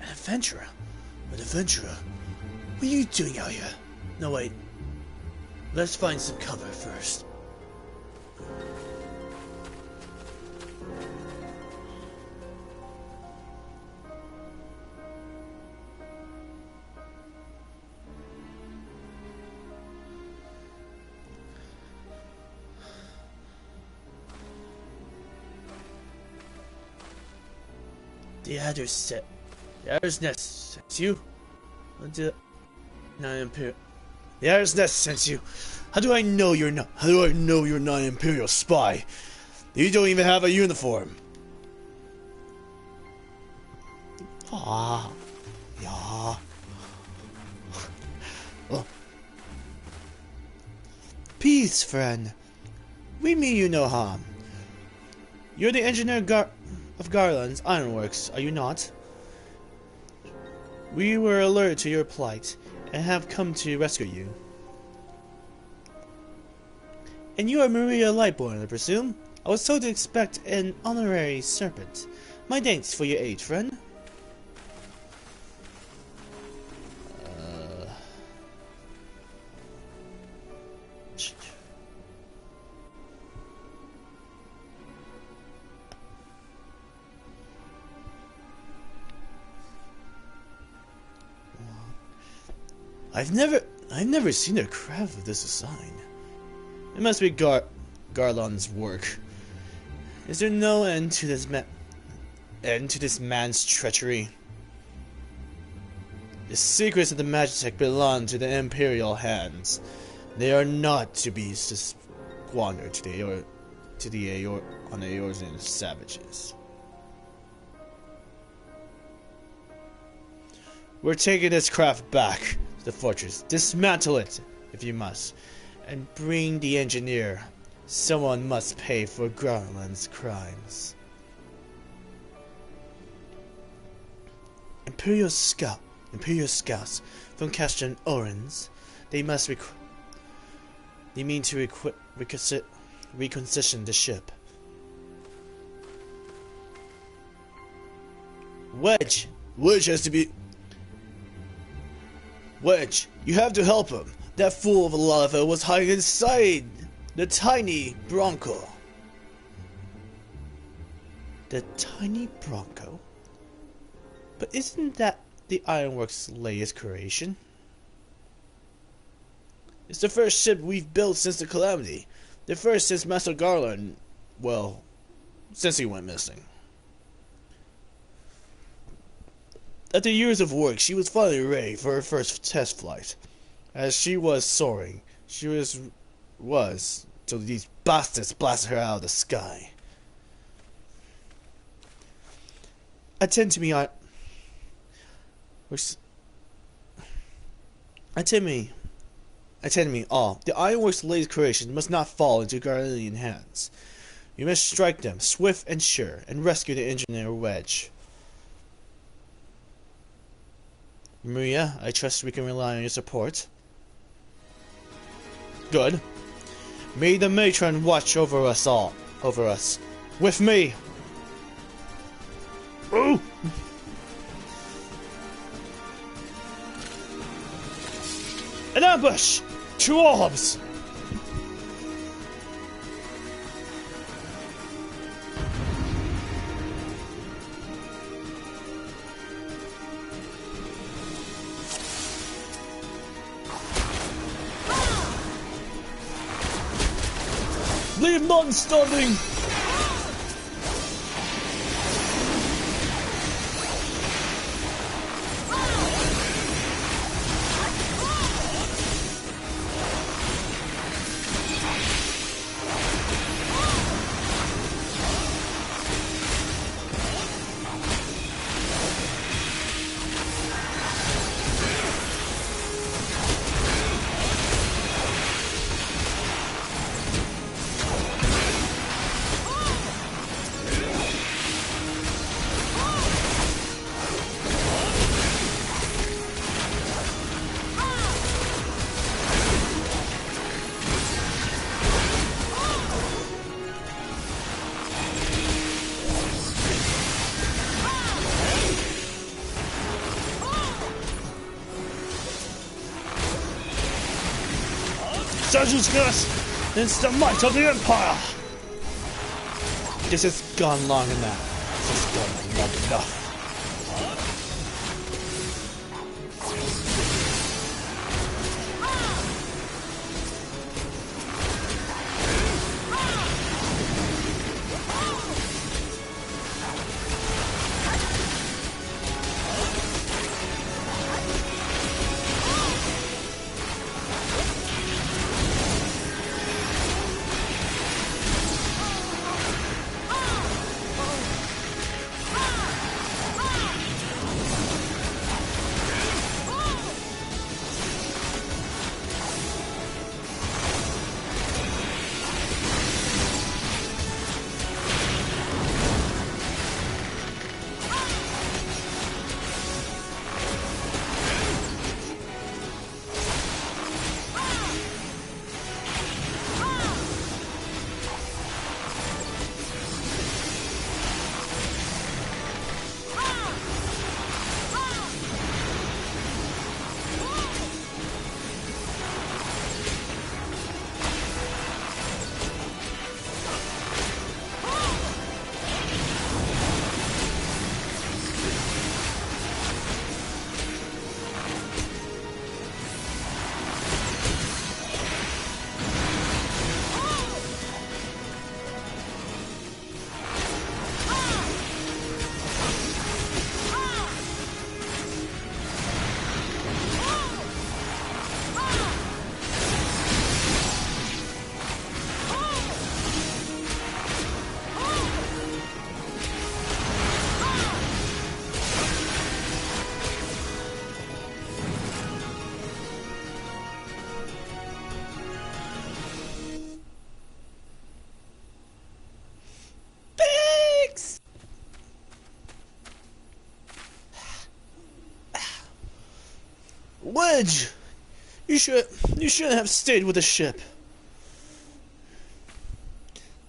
Adventurer? An adventurer? What are you doing out here? No, wait. Let's find some cover first. The Adder's Nest sends you? The Adder's Nest sends you? How do I know you're not? How do I know you're not an Imperial spy? You don't even have a uniform. Ah, yeah. Oh. Peace, friend. We mean you no harm. You're the engineer of Garland's Ironworks, are you not? We were alerted to your plight and have come to rescue you. And you are Maria Lightborn, I presume? I was told to expect an honorary serpent. My thanks for your aid, friend. I've never seen a craft of this design. It must be Garland's work. Is there no end to this man's treachery? The secrets of the Magitech belong to the Imperial hands. They are not to be squandered to the Eorzean savages. We're taking this craft back to the fortress. Dismantle it, if you must, and bring the engineer. Someone must pay for Garland's crimes. Imperial scouts from Castan Orans. They mean to requisition the ship. Wedge has to be. Wedge, you have to help him. That fool of a lava was hiding inside the tiny Bronco. The tiny Bronco? But isn't that the Ironworks' latest creation? It's the first ship we've built since the Calamity. The first since Master Garland, well, since he went missing. After years of work, she was finally ready for her first test flight. As she was soaring, she was till these bastards blasted her out of the sky. Attend to me, all. The Ironworks' latest creation must not fall into Garlandian hands. You must strike them, swift and sure, and rescue the engineer Wedge. Maria, I trust we can rely on your support. Good. May the matron watch over us all. Over us. With me! Ooh! An ambush! 2 orbs! Leave none standing! Surgeon's curse! It's the might of the Empire! This has gone long enough. This has gone long enough. Wedge! You shouldn't have stayed with the ship.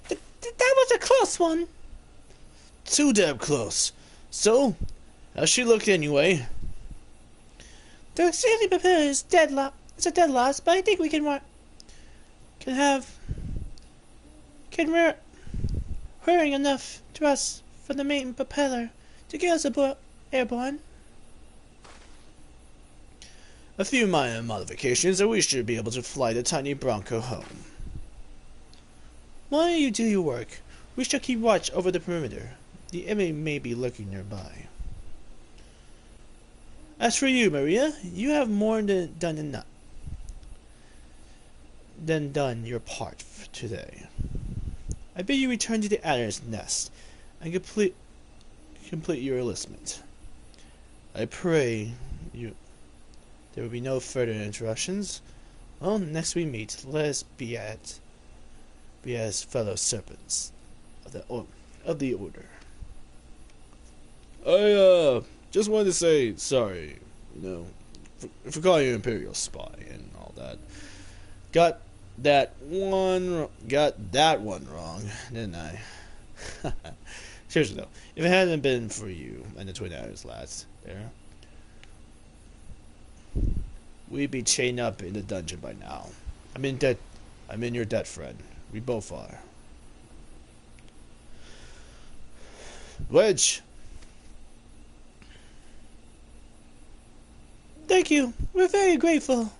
That was a close one. Too damn close. So, how's she look anyway? The sailing propeller is dead it's a dead loss, but I think we can hurrying enough thrust from the main propeller to get us aboard airborne. A few minor modifications and we should be able to fly the tiny Bronco home. While you do your work, we shall keep watch over the perimeter. The enemy may be lurking nearby. As for you, Maria, you have more than done your part for today. I bid you return to the Adder's Nest and complete your enlistment. I pray there will be no further interruptions. Well, next we meet, let us be as fellow serpents. of the order. I just wanted to say sorry, for calling you Imperial spy and all that. Got that one wrong, didn't I? Seriously though, if it hadn't been for you and the Twin Hours lads there, we'd be chained up in the dungeon by now. I'm in your debt, friend. We both are. Wedge! Thank you. We're very grateful.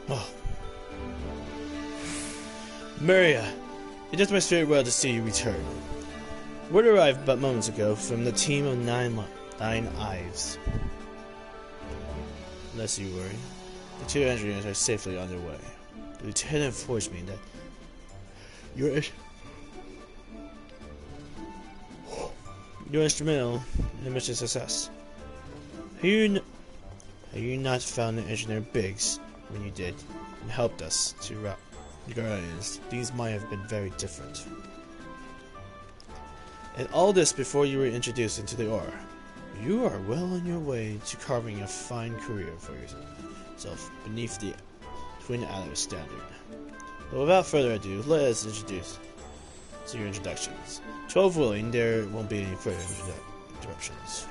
Oh. Maria, it is my spirit well to see you return. Word arrived but moments ago from the team of Nine Ives. Lest you worry, the 2 engineers are safely on their way. The lieutenant informs me that you're instrumental in the mission's success. Had you not found the engineer Biggs when you did and helped us to rout the Guardians, things might have been very different. And all this before you were introduced into the Aura. You are well on your way to carving a fine career for yourself beneath the Twin Atlas standard. But without further ado, let us introduce to your introductions. 12 willing, there won't be any further interruptions.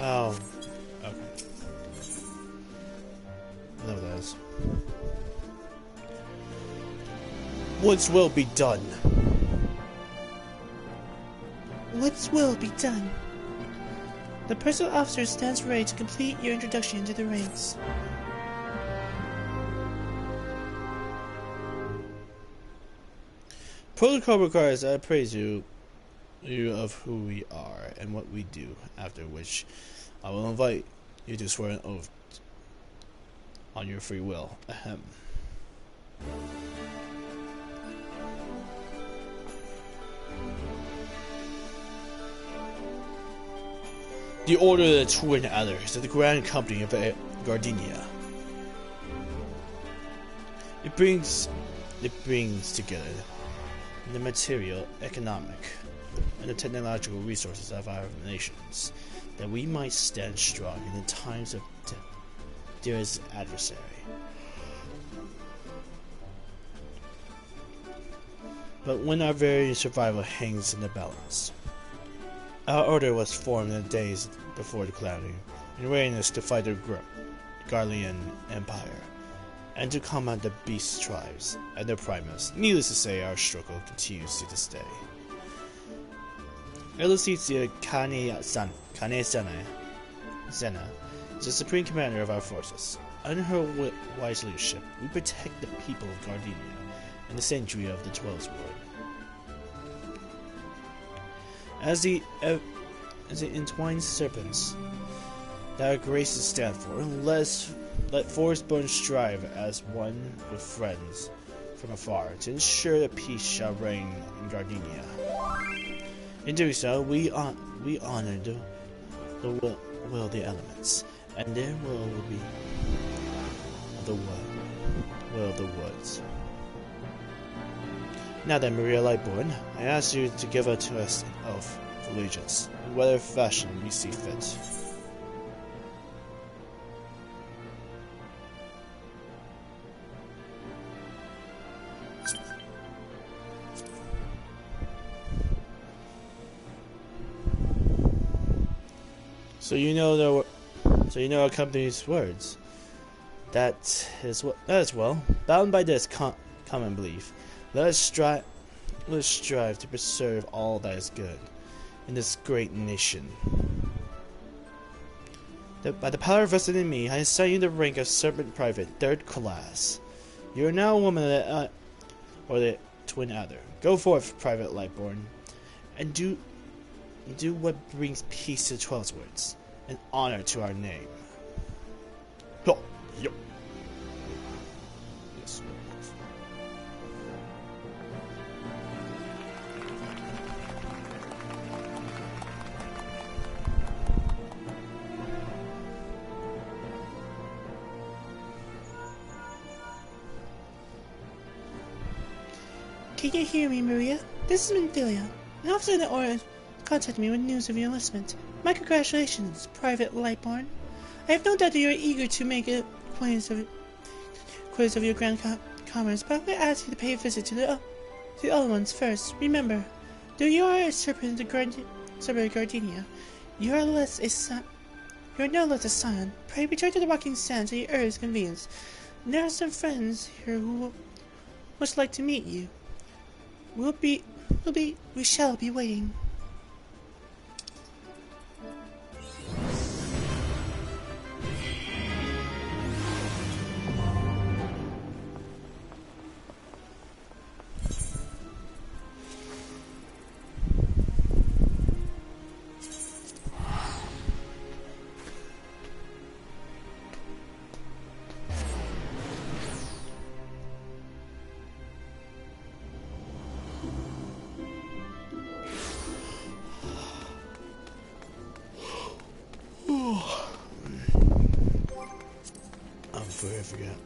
Oh, okay. I know what that is. What's will be done? What's will be done? The personal officer stands ready to complete your introduction into the ranks. Protocol requires I appraise you of who we are and what we do, after which I will invite you to swear an oath on your free will. Ahem. The Order of the Twin Others of the Grand Company of Gardenia. It brings together the material, economic, and the technological resources of our nations, that we might stand strong in the times of dearest adversary. But when our very survival hangs in the balance, our order was formed in the days before the Calamity, in readiness to fight the Garlean Empire, and to combat the beast tribes and their primus. Needless to say, our struggle continues to this day. Elucitia Zena is the supreme commander of our forces. Under her wise leadership, we protect the people of Gardenia and the sanctuary of the Twelves Wood. As the entwined serpents that our graces stand for, let forest-born strive as one with friends from afar to ensure that peace shall reign in Gardenia. In doing so, we honor the will of the elements, and their will be of the woods. Now then, Maria Lightborn, I ask you to give to us an oath of allegiance, in whatever fashion you see fit. So you know our company's words. That is well. Bound by this common belief, let us strive to preserve all that is good in this great nation. By the power vested in me, I assign you the rank of Serpent Private, 3rd class. You are now a woman or the twin adder. Go forth, Private Lightborn, and do what brings peace to 12's words and honor to our name. Oh, yep. Yes. Can you hear me, Maria? This is Minfilia. An officer in the Order contacted me with news of your enlistment. My congratulations, Private Lightborn. I have no doubt that you are eager to make acquaintance of your grand comrades, but I'm going to ask you to pay a visit to the other ones first. Remember, though you are a serpent Gardenia, you are no less a scion. Pray return to the Walking Sands at your earliest convenience. There are some friends here who will much like to meet you. We shall be waiting. I forget.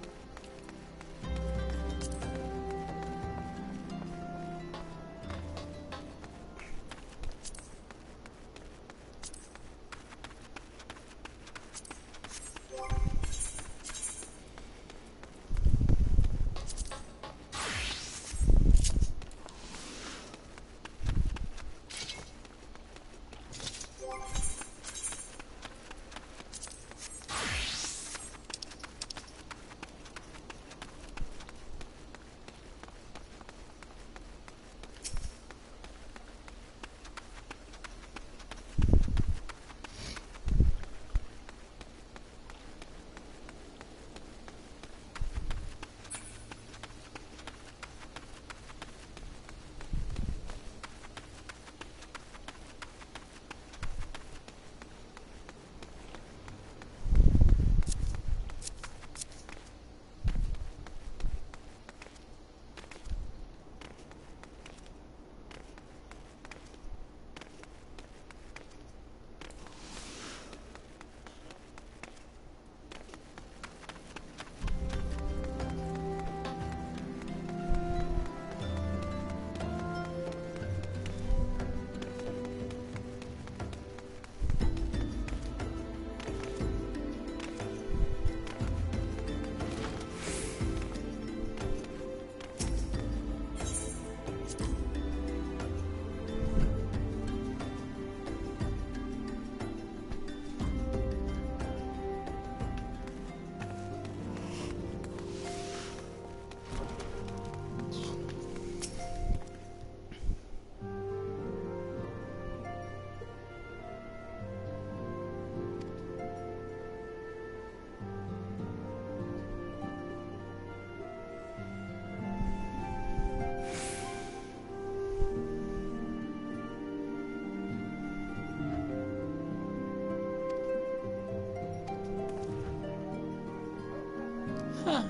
Huh.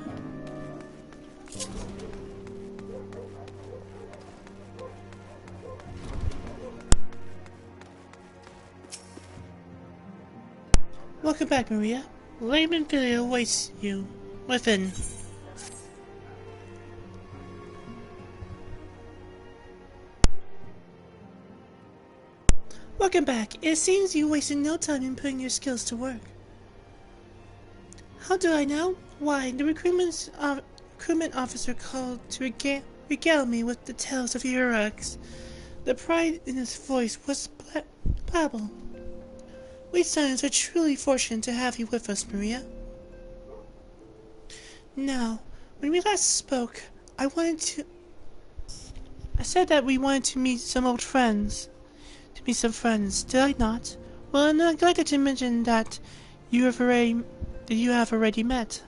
Welcome back, Maria. Layman Video awaits you within. Welcome back. It seems you wasted no time in putting your skills to work. How do I know? Why, the recruitment officer called to regale me with the tales of your heroics. The pride in his voice was palpable. We Scions are truly fortunate to have you with us, Maria. Now, when we last spoke, I said that we wanted to meet some old friends. Did I not? Well, I neglected to mention that you have already met.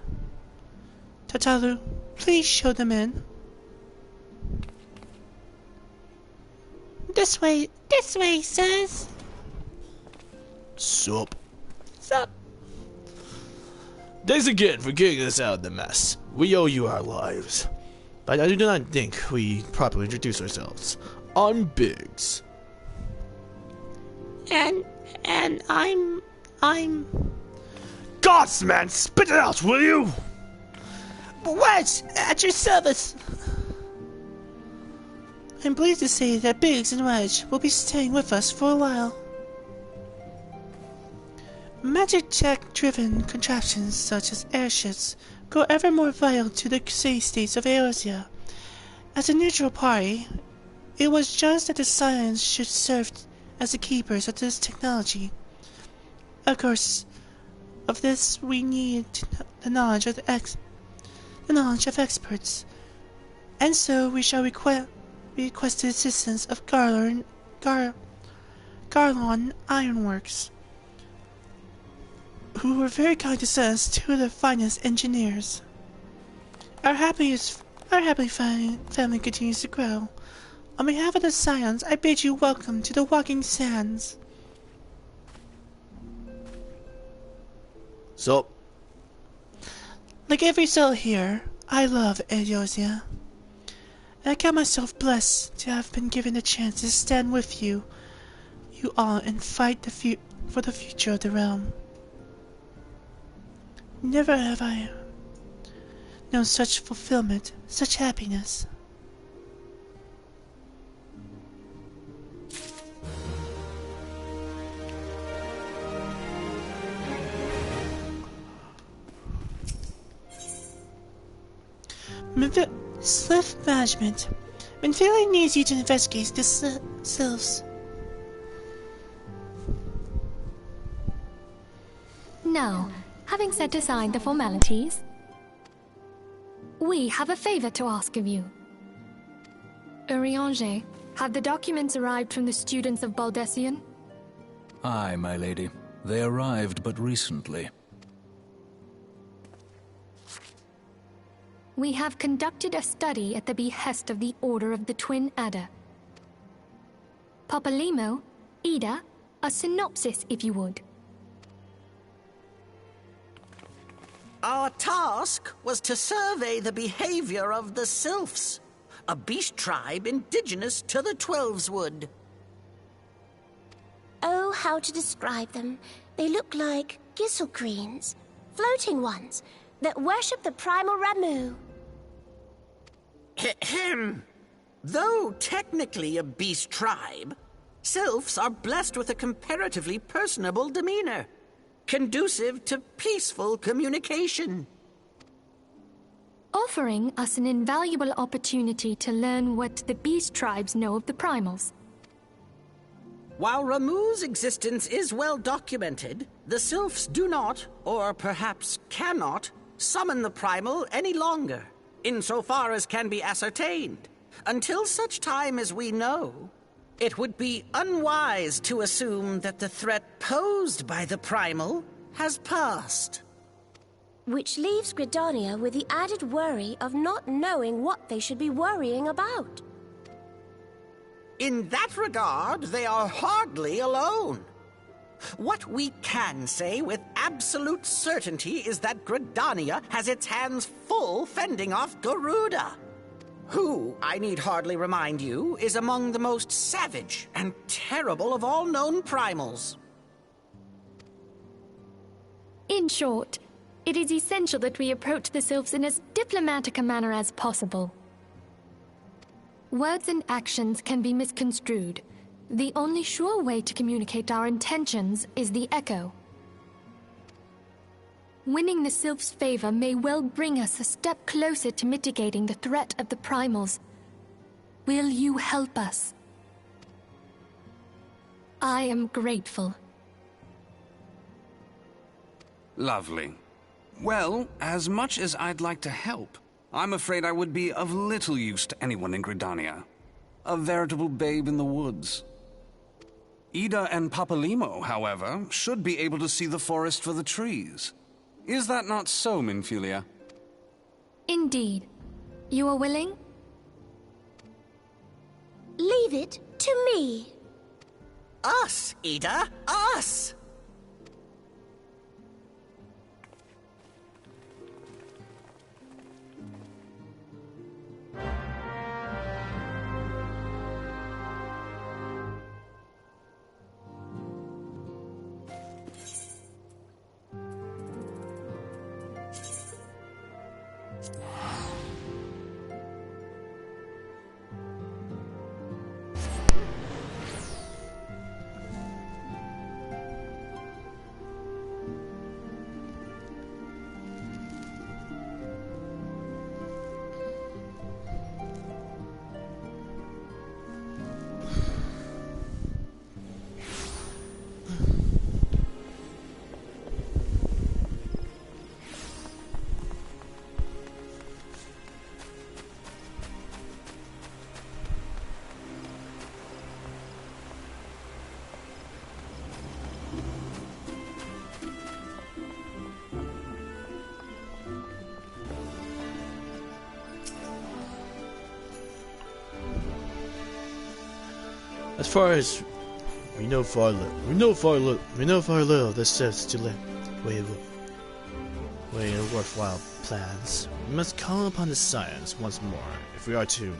Tataru, please show them in. This way, sirs. Sup? Sup? Thanks again for getting us out of the mess. We owe you our lives. But I do not think we properly introduce ourselves. I'm Biggs. And I'm... Gods, man, spit it out, will you? Wedge, at your service. I'm pleased to say that Biggs and Wedge will be staying with us for a while. Magic tech-driven contraptions such as airships grow ever more vital to the city-states of Eorzea. As a neutral party, it was just that the Scions should serve as the keepers of this technology. Of course, of this we need the knowledge of experts, and so we shall request the assistance of Garlon Ironworks, who were very kind to send us two of the finest engineers. Our happy family continues to grow. On behalf of the Scions, I bid you welcome to the Walking Sands. So, like every soul here, I love Eorzea. And I count myself blessed to have been given the chance to stand with you all and fight for the future of the realm. Never have I known such fulfillment, such happiness. Swift management. Minfield needs you to investigate the sylphs. Now, having set aside the formalities, we have a favor to ask of you. Urianger, have the documents arrived from the students of Baldessian? Aye, my lady. They arrived but recently. We have conducted a study at the behest of the Order of the Twin Adder. Papalimo, Ida, a synopsis if you would. Our task was to survey the behavior of the Sylphs, a beast tribe indigenous to the Twelveswood. Oh, how to describe them. They look like gisselcreens, floating ones, that worship the primal Ramu. Ahem. Though technically a beast tribe, Sylphs are blessed with a comparatively personable demeanor, conducive to peaceful communication. Offering us an invaluable opportunity to learn what the beast tribes know of the primals. While Ramu's existence is well documented, the Sylphs do not, or perhaps cannot, summon the primal any longer, insofar as can be ascertained. Until such time as we know, it would be unwise to assume that the threat posed by the primal has passed. Which leaves Gridania with the added worry of not knowing what they should be worrying about. In that regard, they are hardly alone. What we can say with absolute certainty is that Gridania has its hands full fending off Garuda, who, I need hardly remind you, is among the most savage and terrible of all known primals. In short, It is essential that we approach the sylphs in as diplomatic a manner as possible. Words and actions can be misconstrued. The only sure way to communicate our intentions is the echo. Winning the sylphs' favor may well bring us a step closer to mitigating the threat of the primals. Will you help us? I am grateful. Lovely. Well, as much as I'd like to help, I'm afraid I would be of little use to anyone in Gridania. A veritable babe in the woods. Ida and Papalimo, however, should be able to see the forest for the trees. Is that not so, Minfilia? Indeed. You are willing? Leave it to me. Us, Ida, us! As far as we know far little this says to weigh worthwhile plans. We must call upon the science once more if we are to...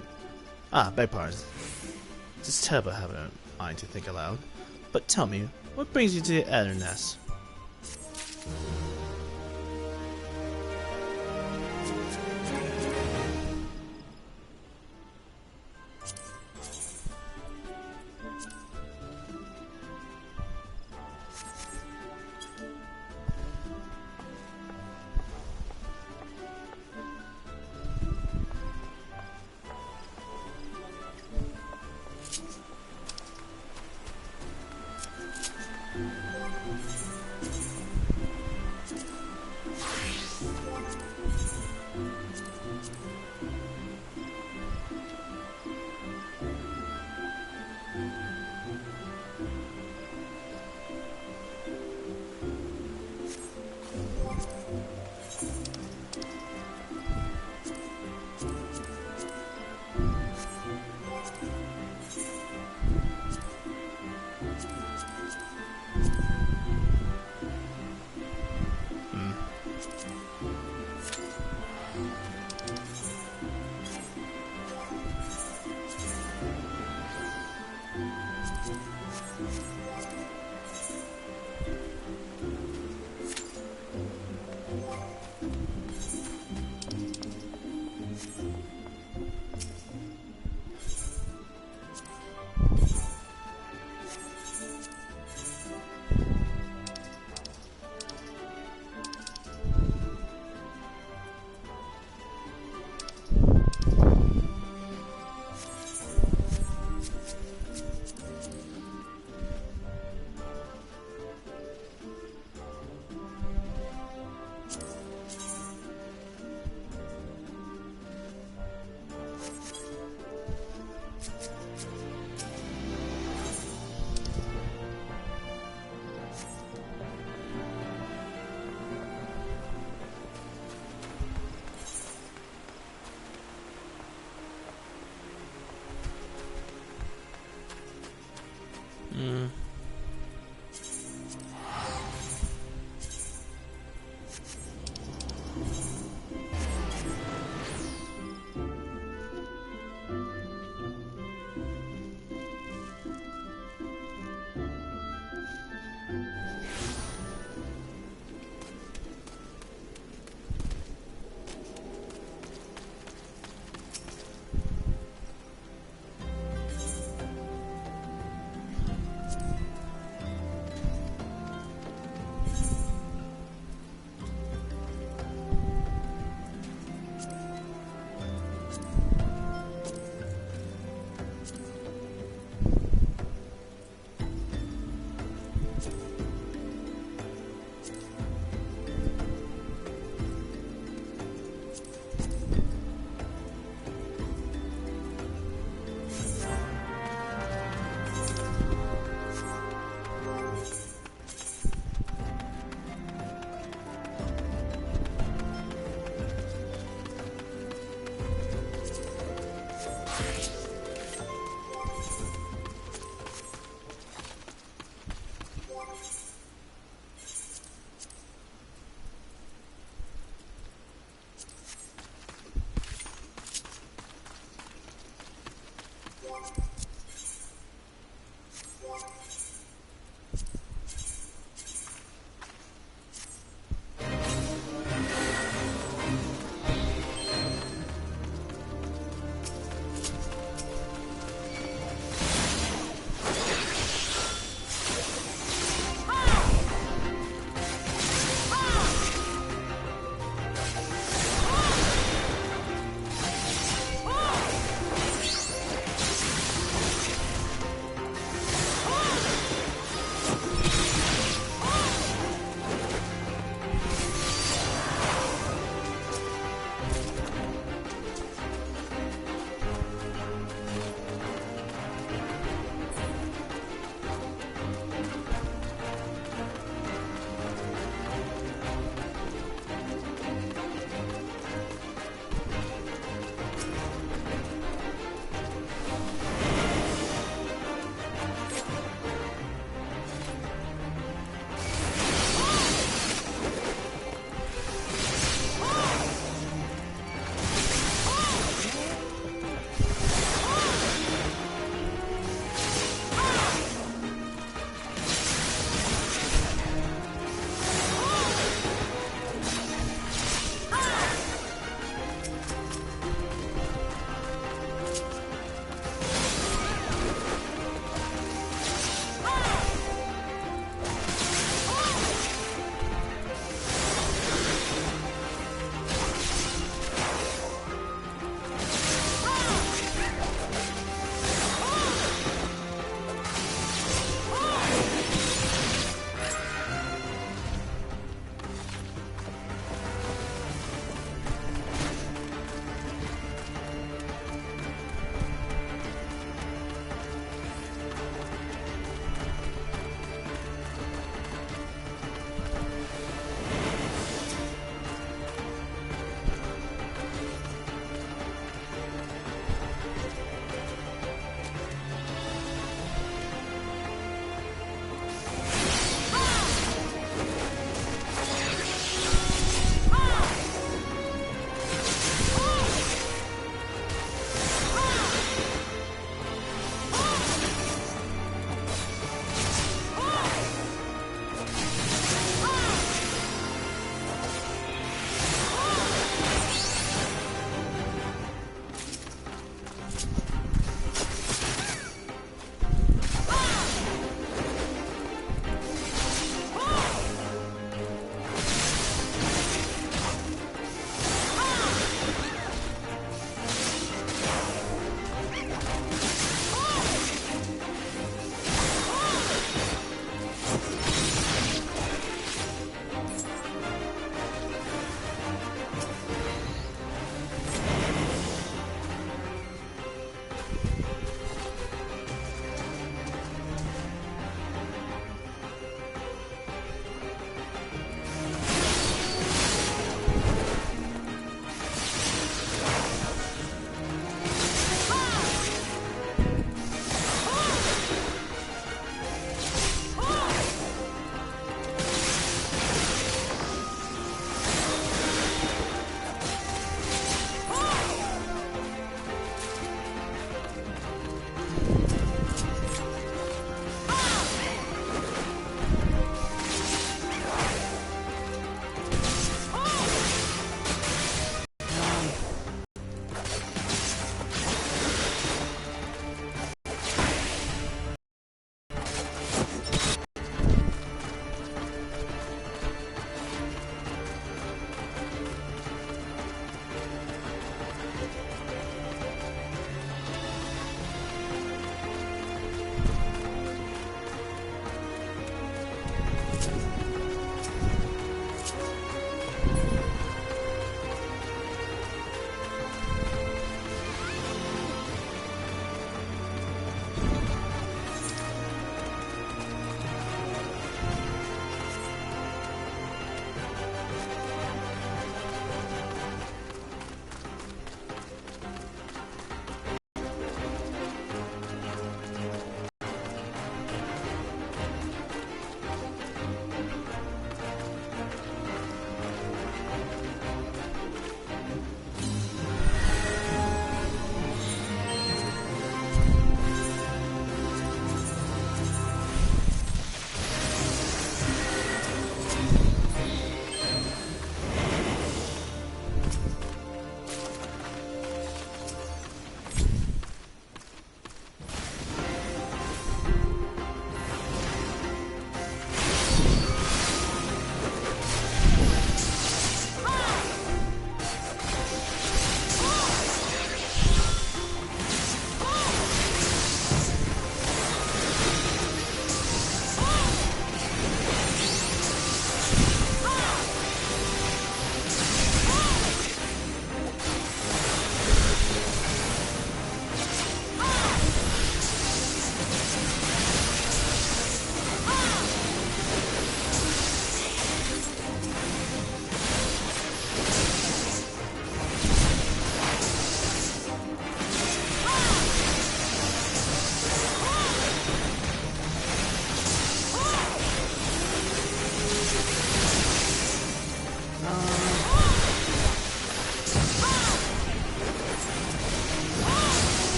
beg pardon. It's terrible having a mind to think aloud. But tell me, what brings you to Aeternus?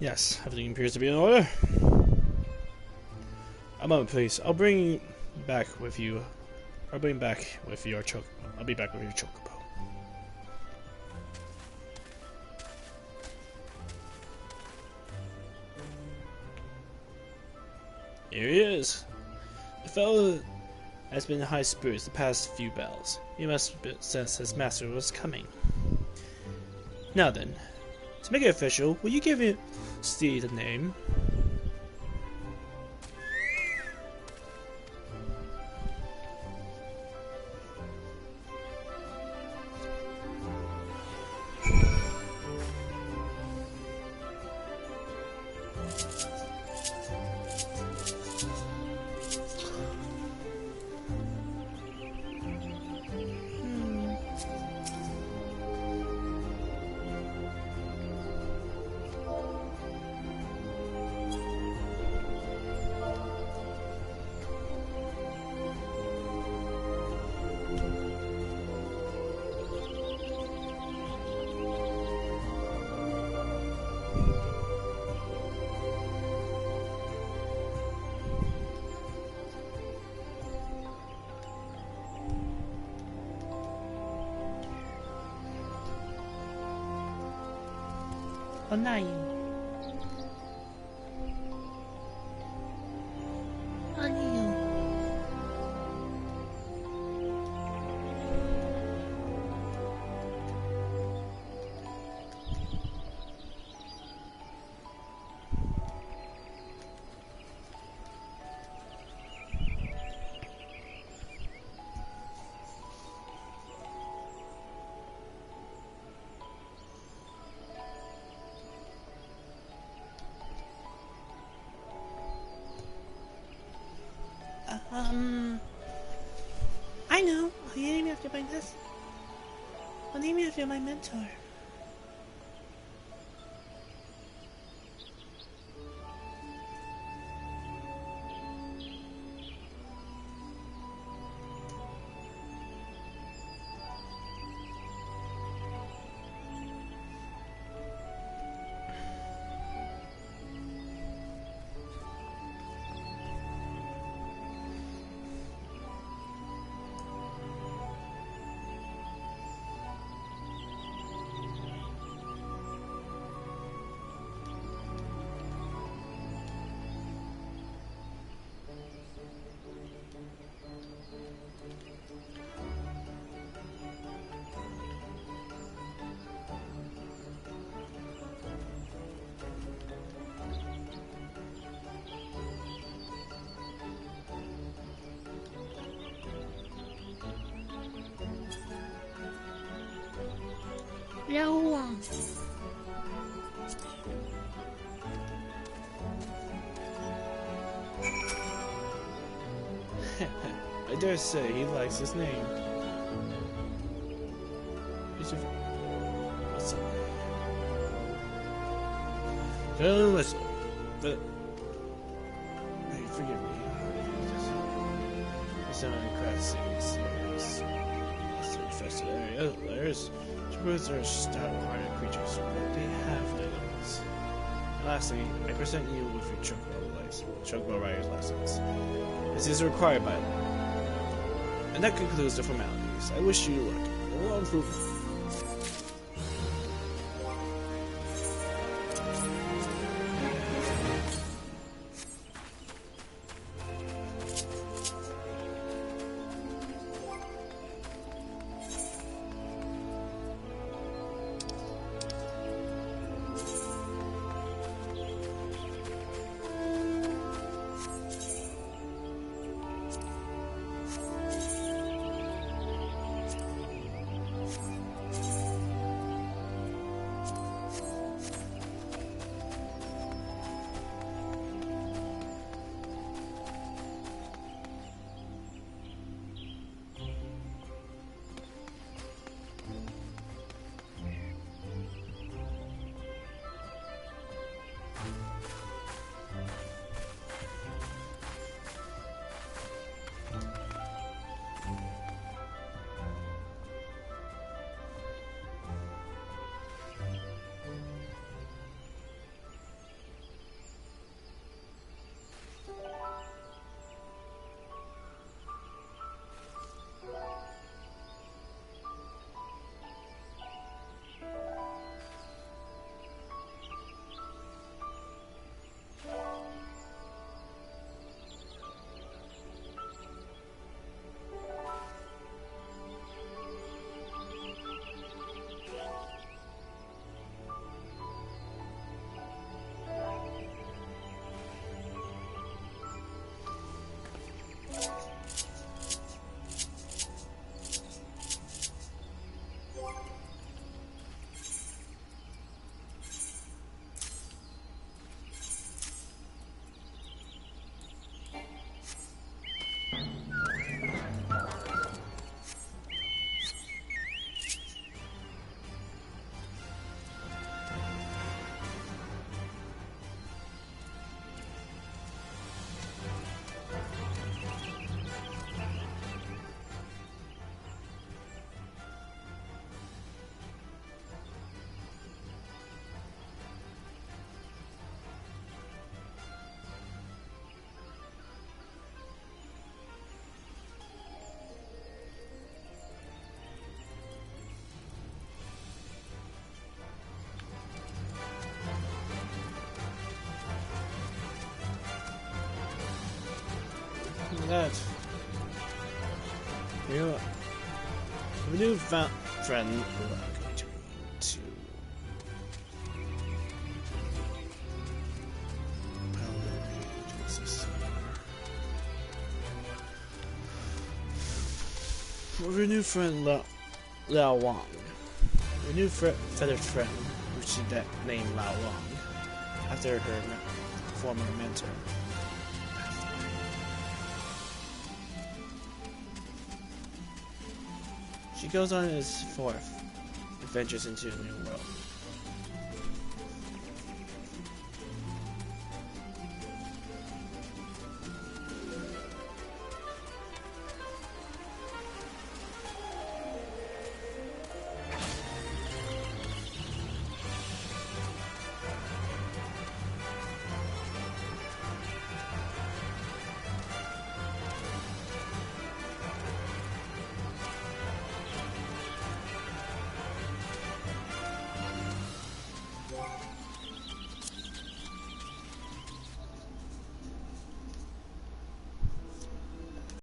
Yes, everything appears to be in order. A moment, please. I'll bring back with you. I'll bring back with your chocobo. I'll be back with your chocobo. Here he is. The fellow has been in high spirits the past few battles. He must sense his master was coming. Now then, to make it official, will you give me Steve the name? Onayu. Onayu. I know. You name me after my this. I'll name me after my mentor. No. I dare say he likes his name. What's up? Listen. Hey, forgive me. It's not a craft series. It's an infested area. There's birds are stout-hearted creatures, but they have limits. Lastly, I present you with your chocobo rider's license. This is required by law. And that concludes the formalities. I wish you luck. Well improvement. that. You have a new friend who I'm going to need to. Of your new friend Lao Wang. Your new feathered friend, which she named Lao Wang, after her former mentor. She goes on his fourth adventures into a new world.